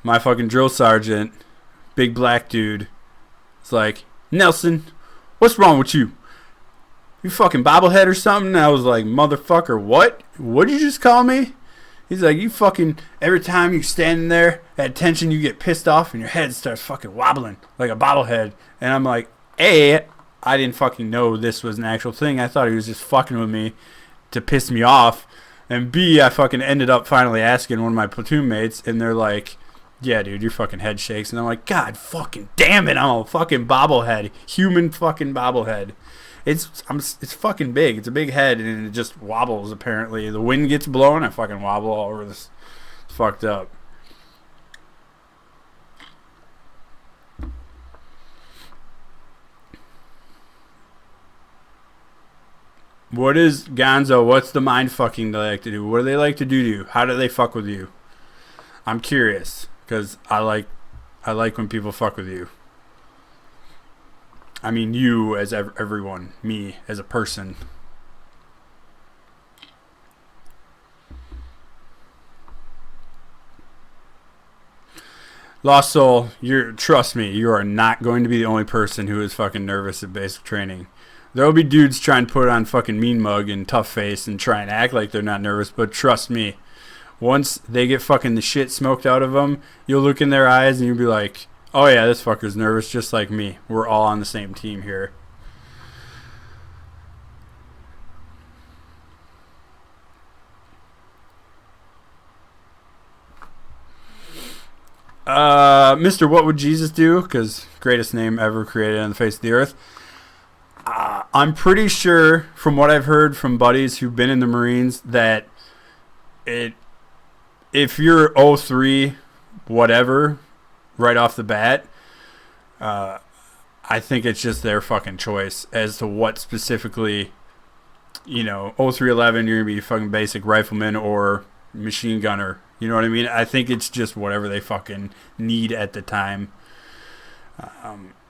My fucking drill sergeant, big black dude, is like, Nelson, what's wrong with you? You fucking bobblehead or something? And I was like, motherfucker, what? What did you just call me? He's like, you fucking, every time you're standing there at attention, you get pissed off and your head starts fucking wobbling like a bobblehead. And I'm like, A, I didn't fucking know this was an actual thing. I thought he was just fucking with me to piss me off. And B, I fucking ended up finally asking one of my platoon mates, and they're like, yeah, dude, your fucking head shakes. And I'm like, God fucking damn it, I'm a fucking bobblehead. Human fucking bobblehead. It's fucking big. It's a big head, and it just wobbles, apparently. The wind gets blowing, I fucking wobble all over this. It's fucked up. What is Gonzo? What's the mind fucking they like to do? What do they like to do to you? How do they fuck with you? I'm curious because I like when people fuck with you. I mean, you as everyone, me as a person. Lost Soul, trust me, you are not going to be the only person who is fucking nervous at basic training. There will be dudes trying to put on fucking mean mug and tough face and try and act like they're not nervous, but trust me, once they get fucking the shit smoked out of them, you'll look in their eyes and you'll be like, Oh yeah, this fucker's nervous just like me. We're all on the same team here. Mr. What Would Jesus Do? Because greatest name ever created on the face of the earth. I'm pretty sure, from what I've heard from buddies who've been in the Marines, that if you're 03 whatever right off the bat, I think it's just their fucking choice as to what specifically, 0311, you're going to be fucking basic rifleman or machine gunner. You know what I mean? I think it's just whatever they fucking need at the time.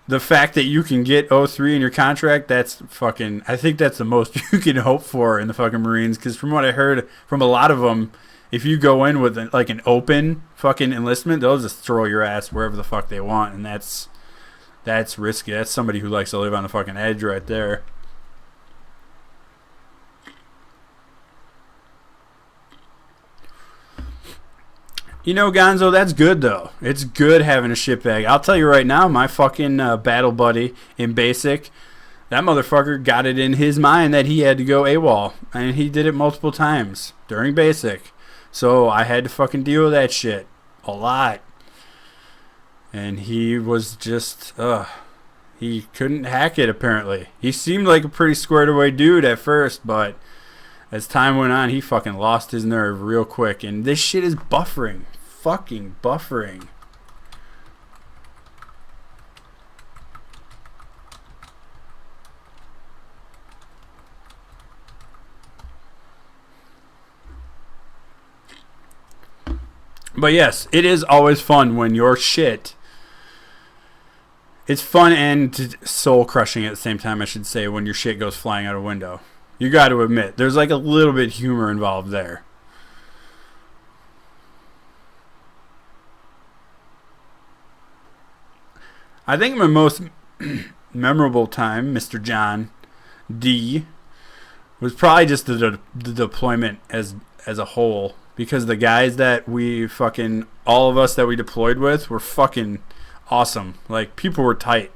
The fact that you can get 03 in your contract, that's fucking... I think that's the most you can hope for in the fucking Marines. Because from what I heard from a lot of them, if you go in with an open fucking enlistment, they'll just throw your ass wherever the fuck they want. And that's risky. That's somebody who likes to live on the fucking edge right there. Gonzo, that's good, though. It's good having a shitbag. I'll tell you right now, my fucking battle buddy in basic, that motherfucker got it in his mind that he had to go AWOL. And he did it multiple times during basic. So I had to fucking deal with that shit a lot. And he was just, he couldn't hack it, apparently. He seemed like a pretty squared away dude at first, but as time went on, he fucking lost his nerve real quick. And this shit is buffering. Fucking buffering. But yes, it is always fun when your shit... It's fun and soul crushing at the same time, I should say, when your shit goes flying out a window. You got to admit, there's like a little bit of humor involved there. I think my most memorable time, Mr. John D, was probably just the deployment as a whole. Because the guys that we fucking, all of us that we deployed with were fucking awesome. Like, people were tight.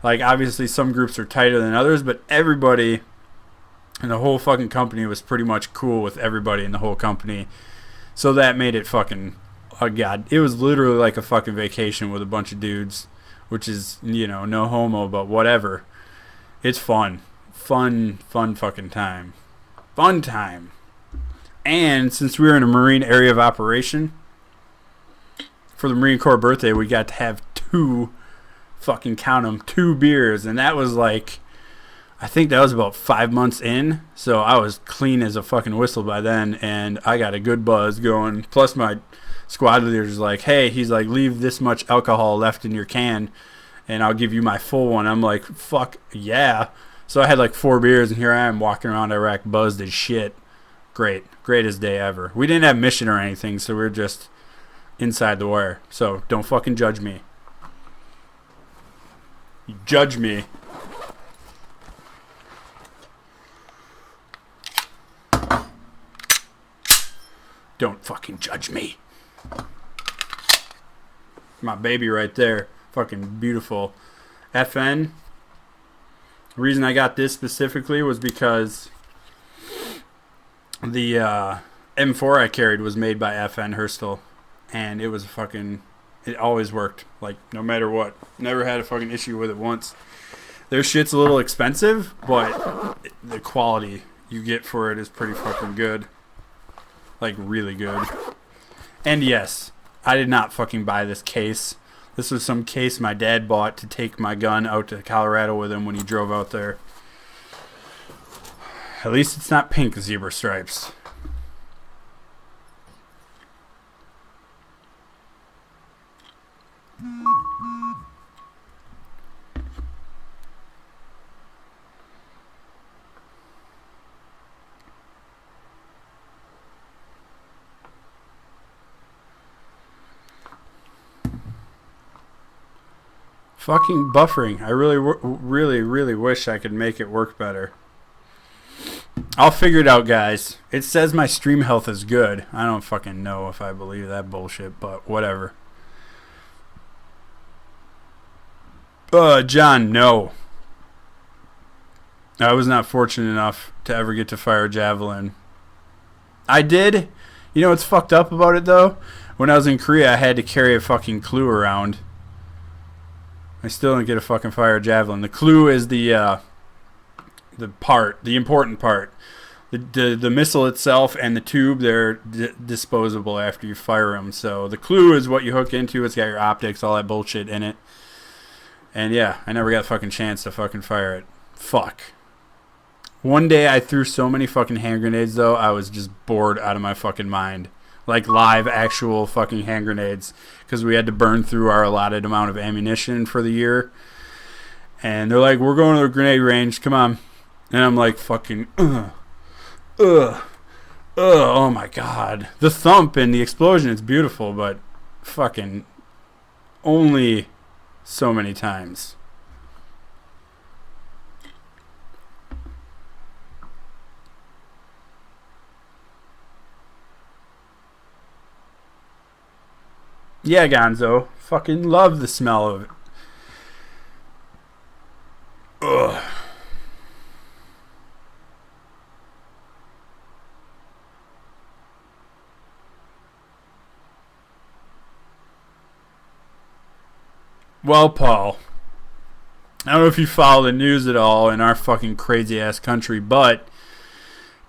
Like, obviously some groups are tighter than others, but everybody... And the whole fucking company was pretty much cool with everybody in the whole company. So that made it fucking... Oh, God. It was literally like a fucking vacation with a bunch of dudes. Which is, no homo, but whatever. It's fun. Fun fucking time. Fun time. And since we were in a Marine area of operation, for the Marine Corps birthday, we got to have 2 beers. And that was like... I think that was about 5 months in, so I was clean as a fucking whistle by then, and I got a good buzz going. Plus, my squad leader's like, hey, he's like, leave this much alcohol left in your can, and I'll give you my full one. I'm like, fuck, yeah. So I had like 4 beers, and here I am walking around Iraq buzzed as shit. Greatest day ever. We didn't have mission or anything, so we were just inside the wire. So don't fucking judge me. You judge me. Don't fucking judge me. My baby right there. Fucking beautiful. FN. The reason I got this specifically was because the M4 I carried was made by FN Hurstel. And it was fucking... It always worked. Like, no matter what. Never had a fucking issue with it once. Their shit's a little expensive, but the quality you get for it is pretty fucking good. Like, really good. And yes, I did not fucking buy this case. This was some case my dad bought to take my gun out to Colorado with him when he drove out there. At least it's not pink zebra stripes. Fucking buffering. I really wish I could make it work better. I'll figure it out, guys. It says my stream health is good. I don't fucking know if I believe that bullshit, but whatever. John, no. I was not fortunate enough to ever get to fire a javelin. I did. You know what's fucked up about it, though? When I was in Korea, I had to carry a fucking clue around. I still didn't get to fucking fire a javelin. The clue is the important part. The missile itself and the tube, they're disposable after you fire them. So the clue is what you hook into. It's got your optics, all that bullshit in it. And yeah, I never got a fucking chance to fucking fire it. Fuck. One day I threw so many fucking hand grenades, though, I was just bored out of my fucking mind. Like live, actual fucking hand grenades. Because we had to burn through our allotted amount of ammunition for the year. And they're like, we're going to the grenade range, come on. And I'm like, fucking, oh my god. The thump and the explosion, it's beautiful, but fucking only so many times. Yeah, Gonzo. Fucking love the smell of it. Ugh. Well, Paul, I don't know if you follow the news at all in our fucking crazy-ass country, but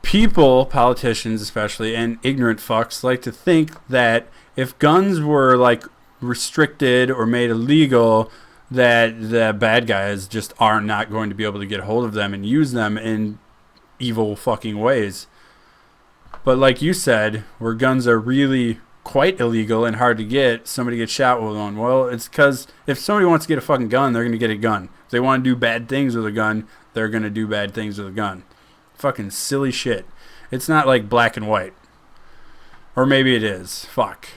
people, politicians especially, and ignorant fucks like to think that if guns were like restricted or made illegal, that the bad guys just are not going to be able to get hold of them and use them in evil fucking ways. But like you said, where guns are really quite illegal and hard to get, somebody gets shot with one. Well, it's because if somebody wants to get a fucking gun, they're going to get a gun. If they want to do bad things with a gun, they're going to do bad things with a gun. Fucking silly shit. It's not like black and white. Or maybe it is. Fuck.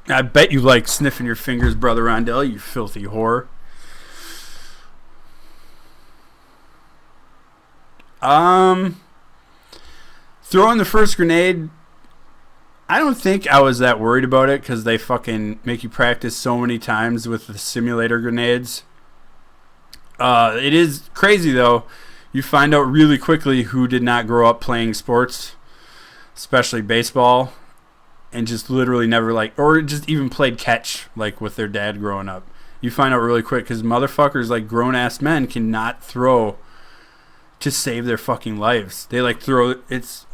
I bet you like sniffing your fingers, Brother Rondell, you filthy whore. Throwing the first grenade, I don't think I was that worried about it because they fucking make you practice so many times with the simulator grenades. It is crazy, though. You find out really quickly who did not grow up playing sports, especially baseball, and just literally never or just even played catch with their dad growing up. You find out really quick because motherfuckers like grown ass men cannot throw to save their fucking lives. They throw. It's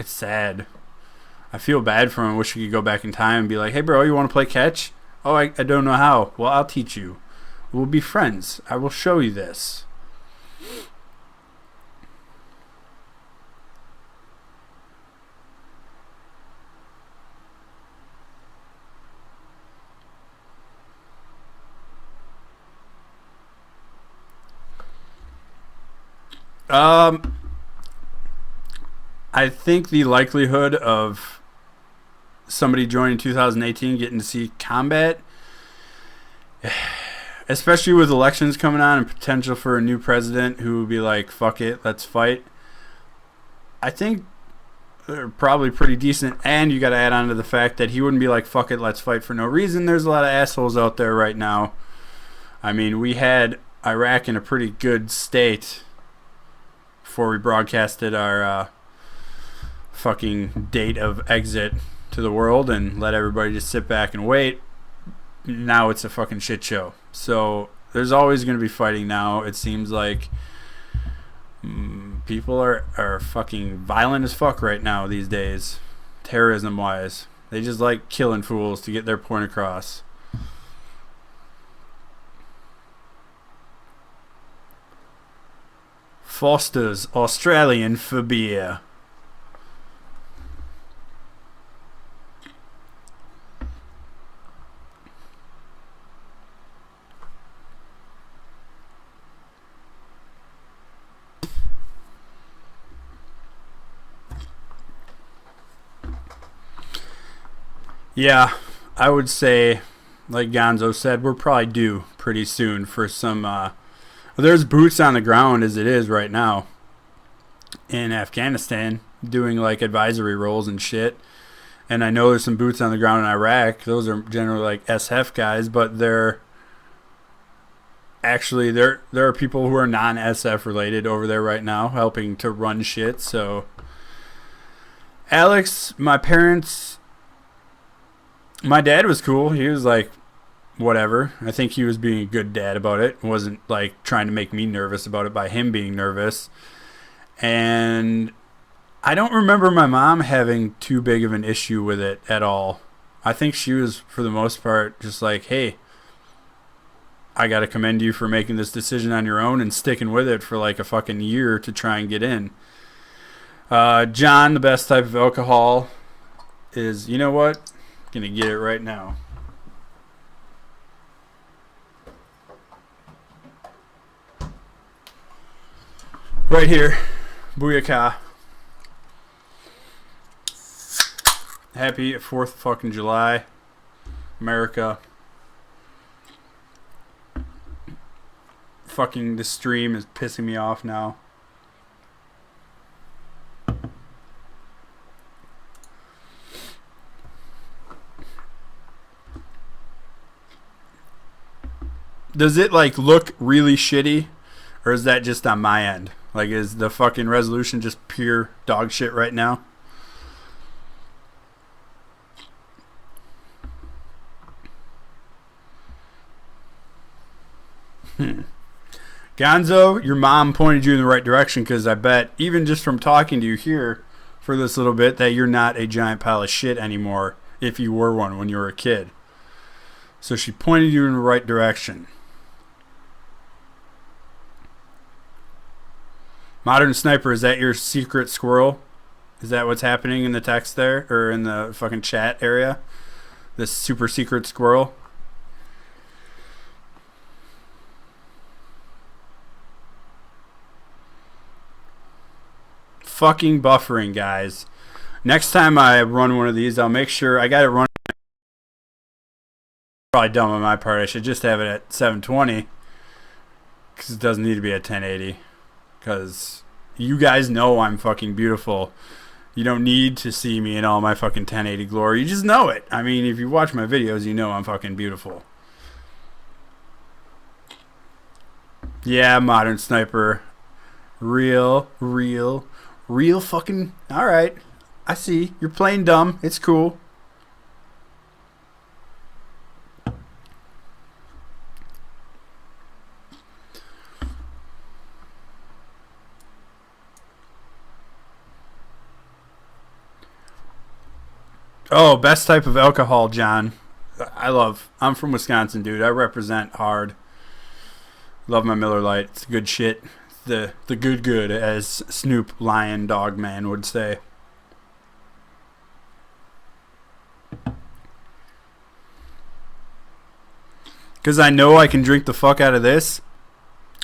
sad. I feel bad for him. I wish we could go back in time and be like, hey bro, you want to play catch? Oh, I don't know how. Well, I'll teach you. We'll be friends. I will show you this. I think the likelihood of somebody joining 2018 getting to see combat, especially with elections coming on and potential for a new president who would be like, fuck it, let's fight, I think they're probably pretty decent. And you got to add on to the fact that he wouldn't be like, fuck it, let's fight for no reason. There's a lot of assholes out there right now. I mean, we had Iraq in a pretty good state before we broadcasted our fucking date of exit to the world and let everybody just sit back and wait. Now it's a fucking shit show. So there's always going to be fighting now. It seems like people are fucking violent as fuck right now these days, terrorism wise. They just like killing fools to get their point across. Foster's Australian for beer. Yeah, I would say, like Gonzo said, we're probably due pretty soon for some... there's boots on the ground as it is right now. in Afghanistan doing like advisory roles and shit. And I know there's some boots on the ground in Iraq. Those are generally like SF guys, but they're actually there are people who are non-SF related over there right now helping to run shit. So Alex, my dad was cool. He was like whatever. I think he was being a good dad about it. Wasn't like trying to make me nervous about it by him being nervous. And I don't remember my mom having too big of an issue with it at all. I think she was, for the most part, just like, hey, I got to commend you for making this decision on your own and sticking with it for like a fucking year to try and get in. John, the best type of alcohol is, you know what? I'm going to get it right now. Right here. Booyakah. Happy 4th fucking July, America. Fucking this stream is pissing me off now. Does it like look really shitty, or is that just on my end? Like, is the fucking resolution just pure dog shit right now? Gonzo, your mom pointed you in the right direction, because I bet, even just from talking to you here for this little bit, that you're not a giant pile of shit anymore if you were one when you were a kid. So she pointed you in the right direction. Modern Sniper, is that your secret squirrel? Is that what's happening in the text there? Or in the fucking chat area? This super secret squirrel? Fucking buffering, guys. Next time I run one of these, I'll make sure I got it running. Probably dumb on my part. I should just have it at 720, because it doesn't need to be at 1080. Because you guys know I'm fucking beautiful. You don't need to see me in all my fucking 1080 glory. You just know it. I mean, if you watch my videos, you know I'm fucking beautiful. Yeah, Modern Sniper. Real fucking... Alright. I see. You're playing dumb. It's cool. Oh, best type of alcohol, John. I'm from Wisconsin, dude. I represent hard. Love my Miller Lite. It's good shit. The good, as Snoop Lion Dog Man would say. Because I know I can drink the fuck out of this,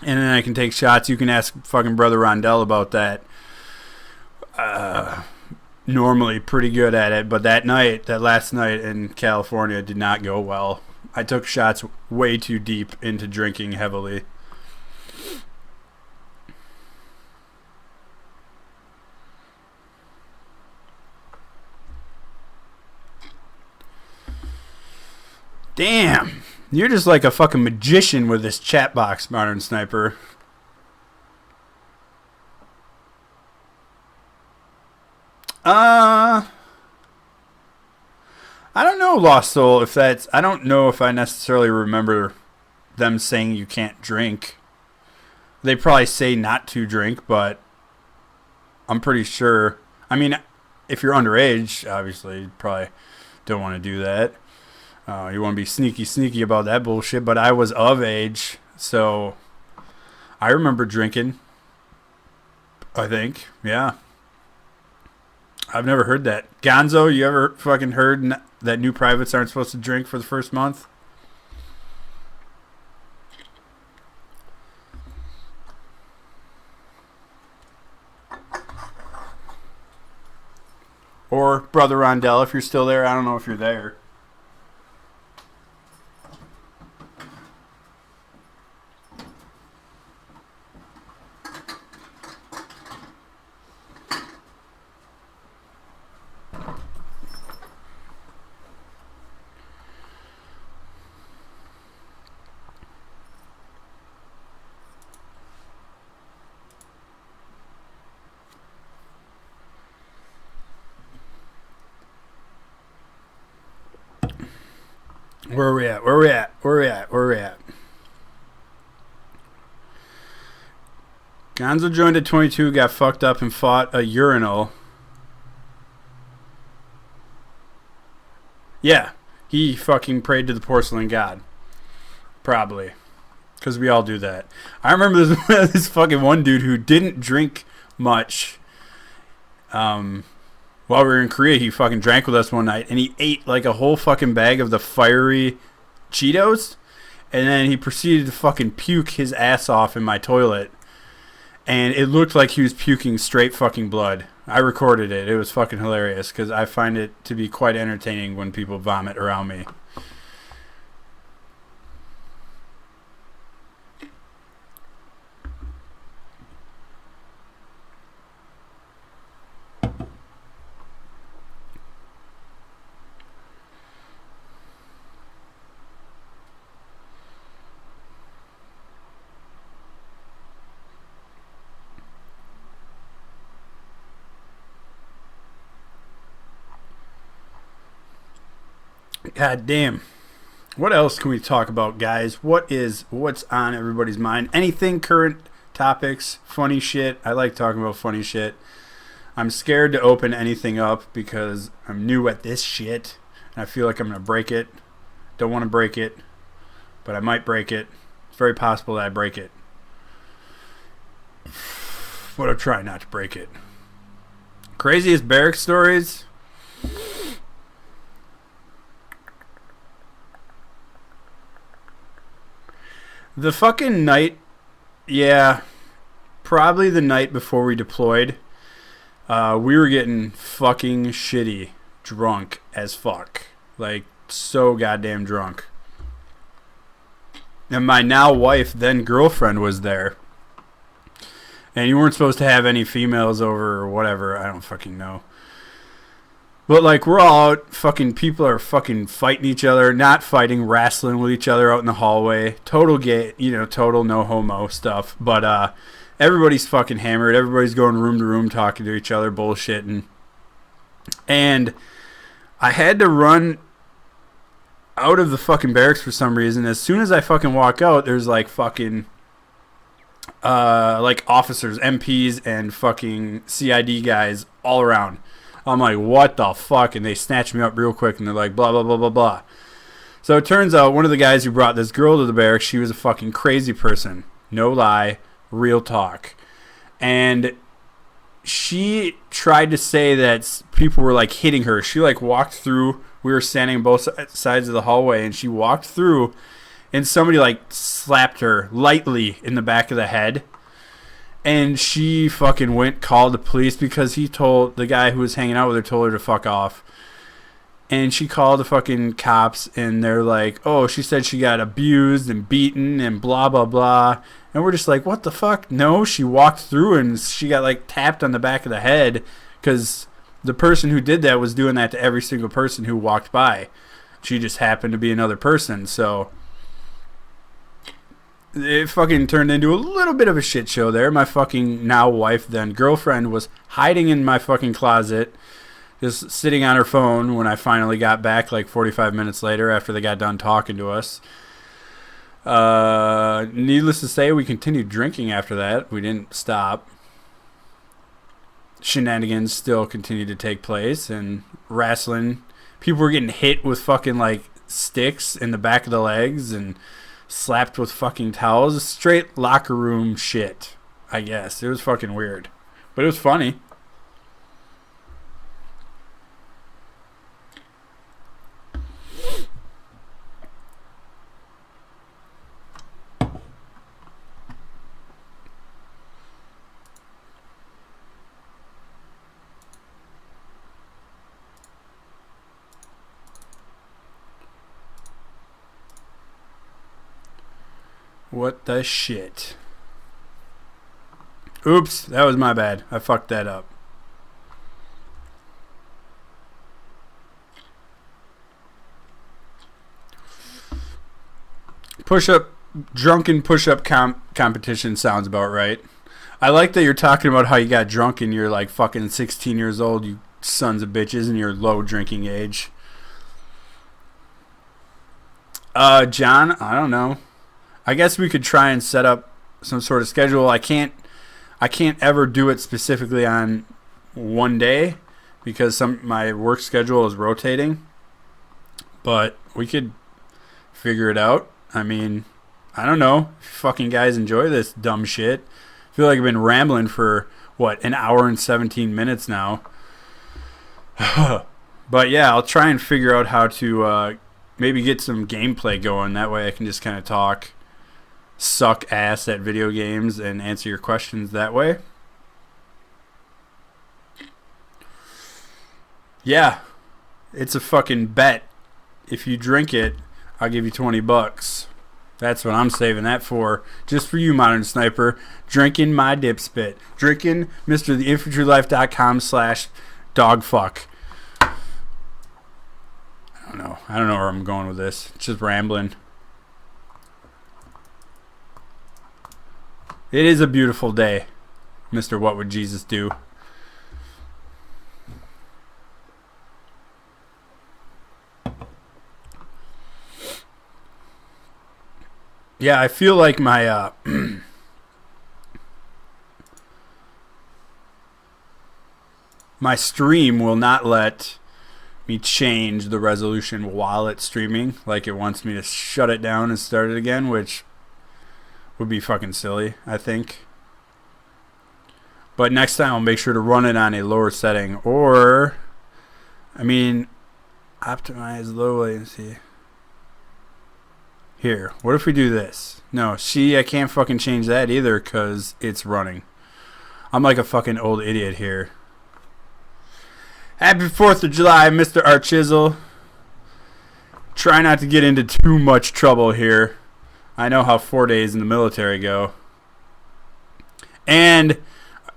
and then I can take shots. You can ask fucking Brother Rondell about that. Normally pretty good at it, but that last night in California did not go well. I took shots way too deep into drinking heavily. Damn, you're just like a fucking magician with this chat box, Modern Sniper. I don't know, Lost Soul, if that's... I don't know if I necessarily remember them saying you can't drink. They probably say not to drink, but I'm pretty sure... I mean, if you're underage, obviously, you probably don't want to do that. You want to be sneaky about that bullshit, but I was of age, so I remember drinking, I think, yeah. I've never heard that. Gonzo, you ever fucking heard that new privates aren't supposed to drink for the first month? Or Brother Rondell, if you're still there. I don't know if you're there. Where are we at? Where are we at? Where are we at? Where are we at? Gonzo joined at 22, got fucked up, and fought a urinal. Yeah, he fucking prayed to the porcelain god. Probably. Because we all do that. I remember this fucking one dude who didn't drink much. While we were in Korea, he fucking drank with us one night, and he ate like a whole fucking bag of the fiery Cheetos, and then he proceeded to fucking puke his ass off in my toilet. And it looked like he was puking straight fucking blood. I recorded it. It was fucking hilarious because I find it to be quite entertaining when people vomit around me. God damn. What else can we talk about, guys? What's on everybody's mind? Anything current topics, funny shit. I like talking about funny shit. I'm scared to open anything up because I'm new at this shit. And I feel like I'm going to break it. Don't want to break it, but I might break it. It's very possible that I break it. But I'm trying not to break it. Craziest barrack stories? The fucking night, yeah, probably the night before we deployed, we were getting fucking shitty drunk as fuck. Like, so goddamn drunk. And my now wife, then girlfriend, was there. And you weren't supposed to have any females over or whatever, I don't fucking know. But, like, we're all out, fucking people are fucking fighting each other, not fighting, wrestling with each other out in the hallway. Total gay, total no homo stuff. But, everybody's fucking hammered. Everybody's going room to room talking to each other, bullshitting. And I had to run out of the fucking barracks for some reason. As soon as I fucking walk out, there's, like, fucking, like, officers, MPs, and fucking CID guys all around. I'm like, what the fuck? And they snatch me up real quick, and they're like, blah, blah, blah, blah, blah. So it turns out one of the guys who brought this girl to the barracks, she was a fucking crazy person. No lie, real talk. And she tried to say that people were, like, hitting her. She, like, walked through. We were standing on both sides of the hallway, and she walked through, and somebody, like, slapped her lightly in the back of the head. And she fucking called the police because the guy who was hanging out with her told her to fuck off. And she called the fucking cops, and they're like, oh, she said she got abused and beaten and blah, blah, blah. And we're just like, what the fuck? No, she walked through and she got, like, tapped on the back of the head because the person who did that was doing that to every single person who walked by. She just happened to be another person, so it fucking turned into a little bit of a shit show there. My fucking now wife, then girlfriend, was hiding in my fucking closet, just sitting on her phone when I finally got back like 45 minutes later after they got done talking to us. Needless to say, we continued drinking after that. We didn't stop. Shenanigans still continued to take place and wrestling. People were getting hit with fucking like sticks in the back of the legs and slapped with fucking towels. Straight locker room shit, I guess. It was fucking weird. But it was funny. What the shit? Oops, that was my bad. I fucked that up. Drunken push-up competition sounds about right. I like that you're talking about how you got drunk and you're like fucking 16 years old, you sons of bitches, and you're low drinking age. John, I don't know. I guess we could try and set up some sort of schedule. I can't ever do it specifically on one day because my work schedule is rotating. But we could figure it out. I mean, I don't know. If you fucking guys enjoy this dumb shit. I feel like I've been rambling for an hour and 17 minutes now. But yeah, I'll try and figure out how to maybe get some gameplay going. That way I can just kind of talk, suck ass at video games, and answer your questions that way. Yeah, it's a fucking bet. If you drink it, I'll give you $20. That's what I'm saving that for. Just for you, Modern Sniper. Drinking my dipspit. Drinking MrTheInfantryLife.com/dogfuck. I don't know where I'm going with this. It's just rambling. It is a beautiful day, Mr. What Would Jesus Do? Yeah, I feel like my my stream will not let me change the resolution while it's streaming. Like, it wants me to shut it down and start it again, which would be fucking silly, I think. But next time I'll make sure to run it on a lower setting. Or, I mean, optimize low latency. Here, what if we do this? No, I can't fucking change that either because it's running. I'm like a fucking old idiot here. Happy 4th of July, Mr. Archizzle. Try not to get into too much trouble here. I know how 4 days in the military go. And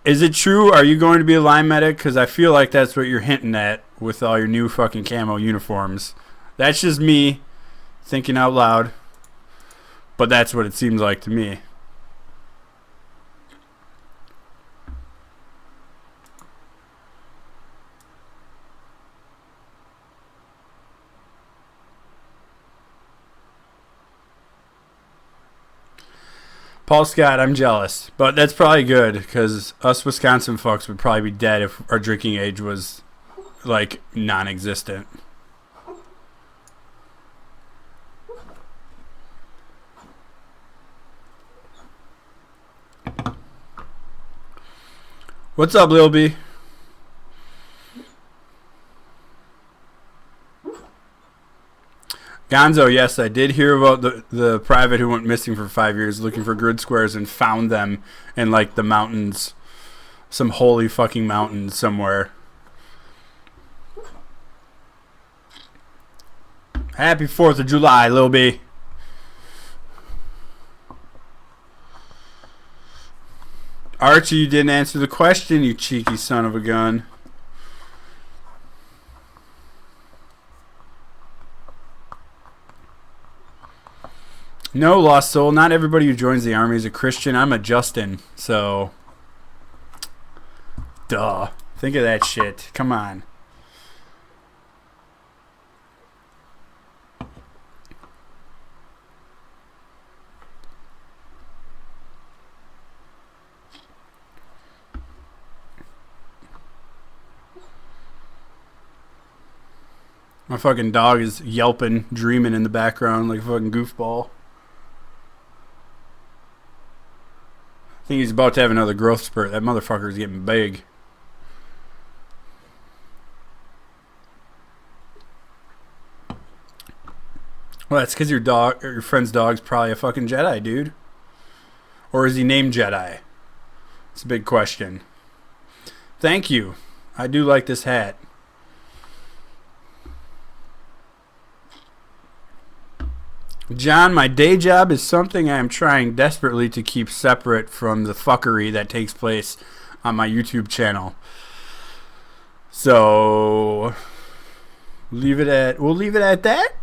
is it true? Are you going to be a line medic? Because I feel like that's what you're hinting at with all your new fucking camo uniforms. That's just me thinking out loud. But that's what it seems like to me. Paul Scott, I'm jealous. But that's probably good, because us Wisconsin fucks would probably be dead if our drinking age was, like, non-existent. What's up, Lil B? Gonzo, yes, I did hear about the private who went missing for 5 years looking for grid squares and found them in, like, the mountains. Some holy fucking mountains somewhere. Happy 4th of July, Lil B. Archie, you didn't answer the question, you cheeky son of a gun. No, Lost Soul. Not everybody who joins the army is a Christian. I'm a Justin, so... Duh. Think of that shit. Come on. My fucking dog is yelping, dreaming in the background like a fucking goofball. I think he's about to have another growth spurt. That motherfucker's getting big. Well, that's because your friend's dog's probably a fucking Jedi, dude. Or is he named Jedi? It's a big question. Thank you. I do like this hat. John, my day job is something I am trying desperately to keep separate from the fuckery that takes place on my YouTube channel. So, we'll leave it at that.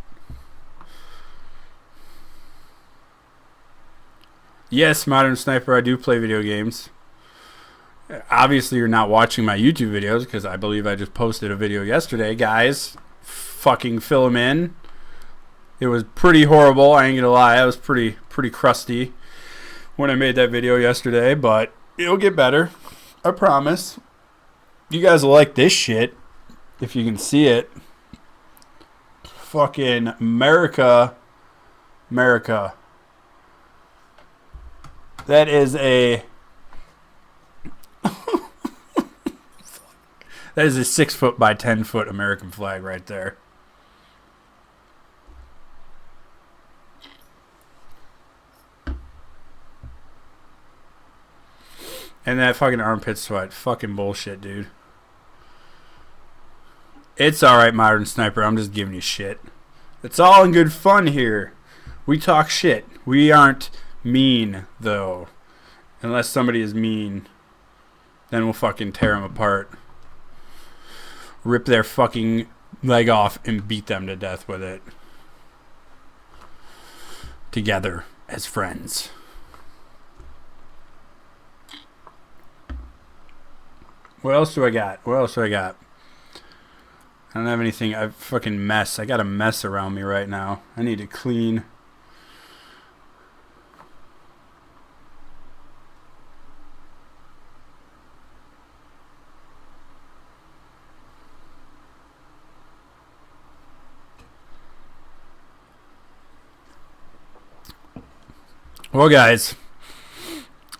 Yes, Modern Sniper, I do play video games. Obviously, you're not watching my YouTube videos because I believe I just posted a video yesterday. Guys, fucking fill them in. It was pretty horrible. I ain't gonna lie. I was pretty crusty when I made that video yesterday, but it'll get better. I promise. You guys will like this shit if you can see it. Fucking America. That is a that is a 6 foot by 10 foot American flag right there. And that fucking armpit sweat. Fucking bullshit, dude. It's alright, Modern Sniper. I'm just giving you shit. It's all in good fun here. We talk shit. We aren't mean, though. Unless somebody is mean, then we'll fucking tear them apart. Rip their fucking leg off and beat them to death with it. Together as friends. What else do I got? I don't have anything. I fucking mess. I got a mess around me right now. I need to clean. Well, guys,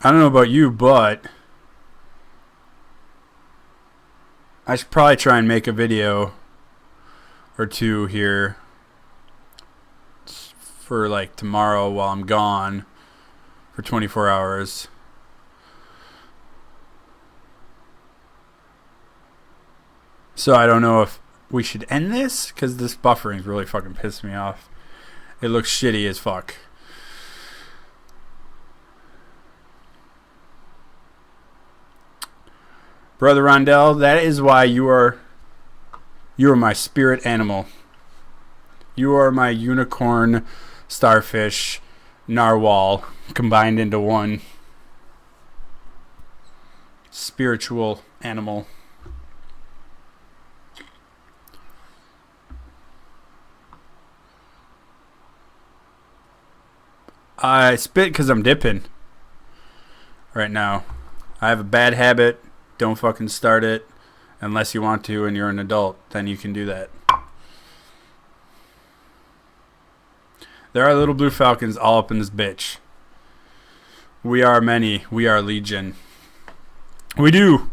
I don't know about you, but I should probably try and make a video or two here for like tomorrow while I'm gone for 24 hours. So I don't know if we should end this because this buffering's really fucking pissed me off. It looks shitty as fuck. Brother Rondell, that is why you are my spirit animal. You are my unicorn, starfish, narwhal combined into one spiritual animal. I spit because I'm dipping right now. I have a bad habit. Don't fucking start it unless you want to and you're an adult. Then you can do that. There are little blue falcons all up in this bitch. We are many. We are legion. We do.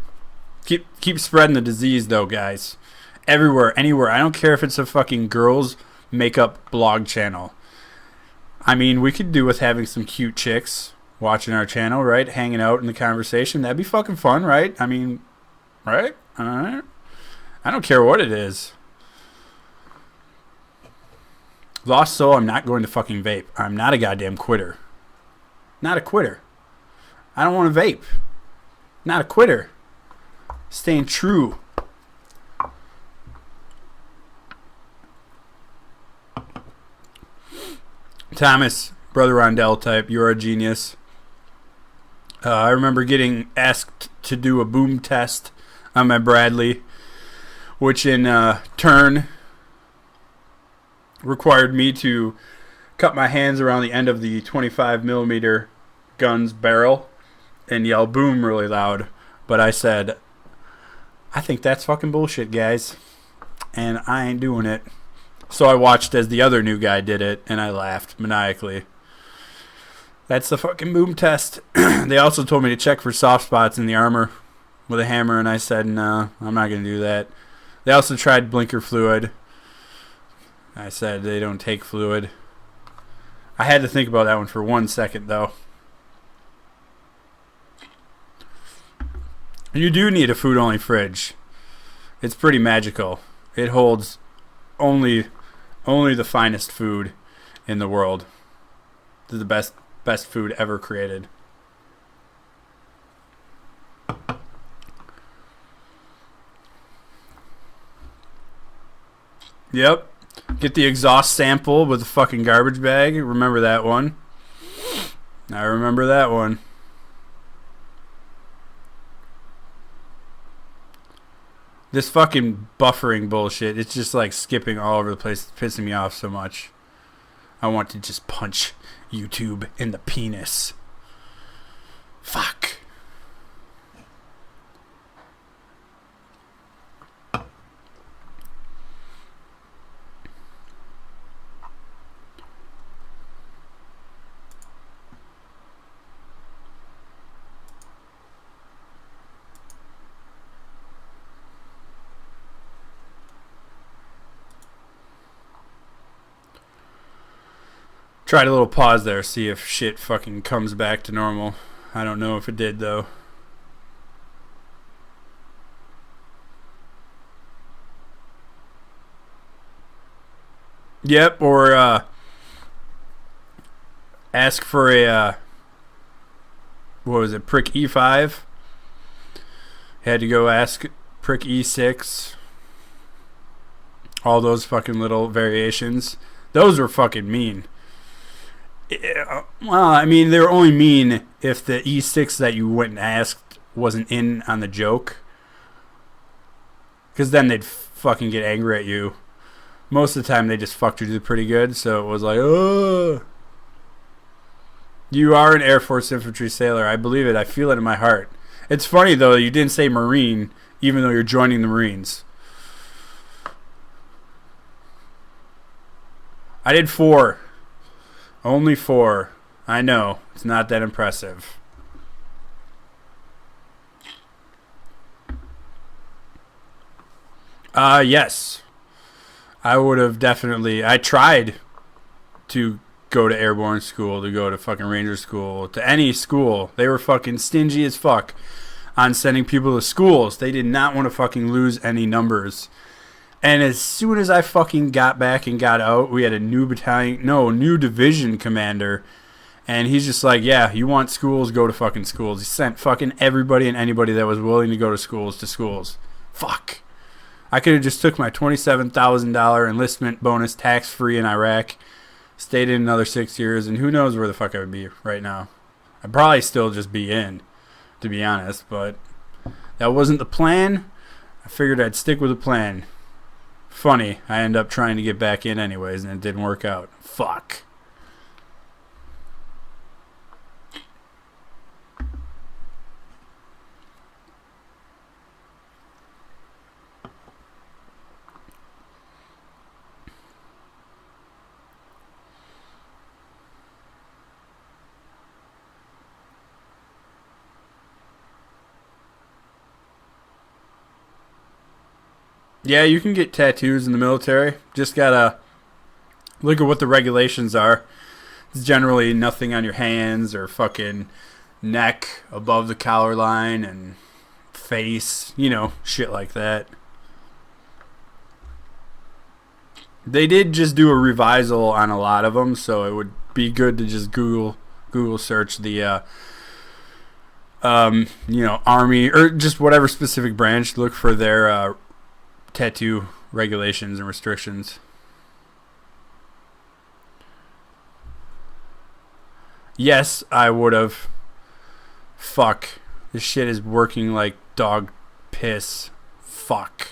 Keep spreading the disease though, guys. Everywhere, anywhere. I don't care if it's a fucking girls makeup blog channel. I mean, we could do with having some cute chicks watching our channel, right? Hanging out in the conversation. That'd be fucking fun, right? I mean, right? I don't care what it is. Lost soul, I'm not going to fucking vape. I'm not a goddamn quitter. Not a quitter. I don't want to vape. Not a quitter. Staying true. Thomas, Brother Rondell type, you're a genius. I remember getting asked to do a boom test on my Bradley, which in turn required me to cut my hands around the end of the 25mm gun's barrel and yell boom really loud. But I said, I think that's fucking bullshit, guys, and I ain't doing it. So I watched as the other new guy did it, and I laughed maniacally. That's the fucking boom test. They also told me to check for soft spots in the armor with a hammer, and I said, no, I'm not going to do that. They also tried blinker fluid. I said they don't take fluid. I had to think about that one for 1 second, though. You do need a food-only fridge. It's pretty magical. It holds only the finest food in the world. The best food ever created. Yep. Get the exhaust sample with the fucking garbage bag. Remember that one? I remember that one. This fucking buffering bullshit, it's just like skipping all over the place. It's pissing me off so much. I want to just punch YouTube in the penis. Fuck. Tried a little pause there, see if shit fucking comes back to normal. I don't know if it did, though. Yep, or ask for a, what was it, prick E5. Had to go ask prick E6. All those fucking little variations. Those were fucking mean. Well, I mean, they were only mean if the E6 that you went and asked wasn't in on the joke. Because then they'd fucking get angry at you. Most of the time, they just fucked you pretty good. So it was like, oh. You are an Air Force infantry sailor. I believe it. I feel it in my heart. It's funny, though, you didn't say Marine, even though you're joining the Marines. I did 4. Only 4. I know. It's not that impressive. Yes. I would have definitely... I tried to go to airborne school, to go to fucking ranger school, to any school. They were fucking stingy as fuck on sending people to schools. They did not want to fucking lose any numbers. And as soon as I fucking got back and got out, we had a new new division commander. And he's just like, yeah, you want schools, go to fucking schools. He sent fucking everybody and anybody that was willing to go to schools. Fuck. I could have just took my $27,000 enlistment bonus tax-free in Iraq, stayed in another 6 years, and who knows where the fuck I would be right now. I'd probably still just be in, to be honest. But that wasn't the plan. I figured I'd stick with the plan. Funny, I ended up trying to get back in anyways, and it didn't work out. Fuck. Yeah, you can get tattoos in the military. Just gotta look at what the regulations are. It's generally nothing on your hands or fucking neck above the collar line and face, you know, shit like that. They did just do a revisal on a lot of them, so it would be good to just Google search the you know, Army or just whatever specific branch, look for their tattoo regulations and restrictions. Yes, I would have. Fuck. This shit is working like dog piss. Fuck.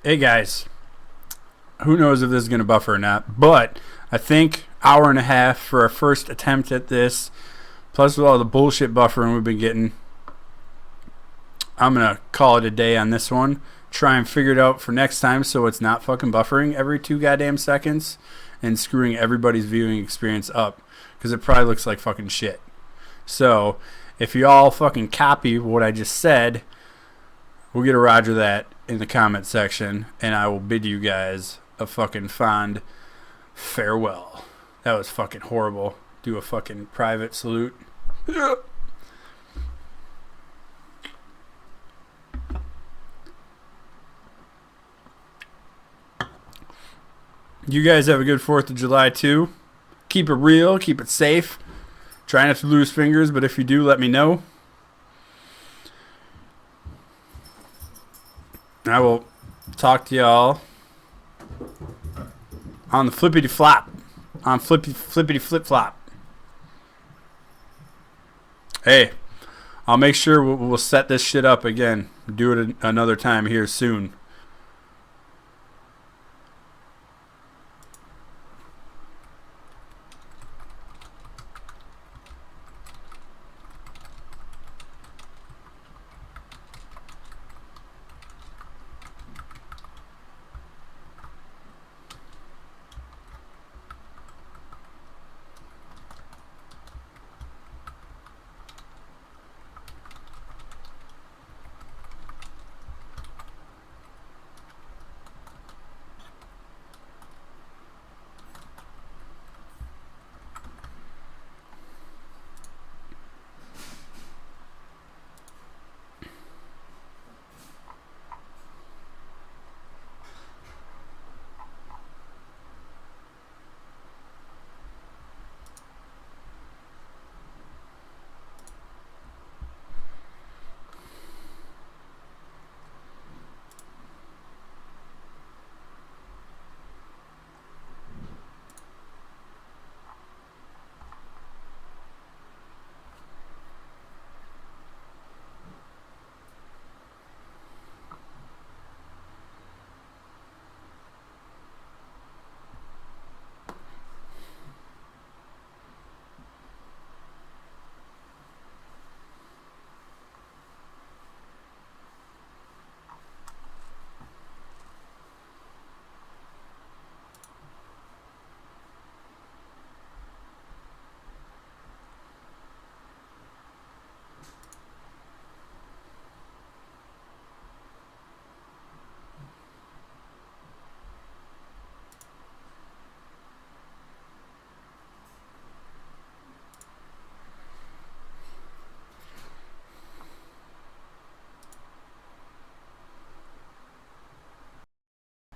Hey guys, who knows if this is going to buffer or not, but I think hour and a half for our first attempt at this, plus with all the bullshit buffering we've been getting, I'm going to call it a day on this one. Try and figure it out for next time so it's not fucking buffering every 2 goddamn seconds and screwing everybody's viewing experience up, because it probably looks like fucking shit. So if you all fucking copy what I just said, we'll get a roger that in the comment section, and I will bid you guys a fucking fond farewell. That was fucking horrible. Do a fucking private salute. You guys have a good 4th of July too. Keep it real, keep it safe. Try not to lose fingers, but if you do, let me know. I will talk to y'all on the flippity flop. On flippity flip flop. Hey, I'll make sure we'll set this shit up again. Do it another time here soon.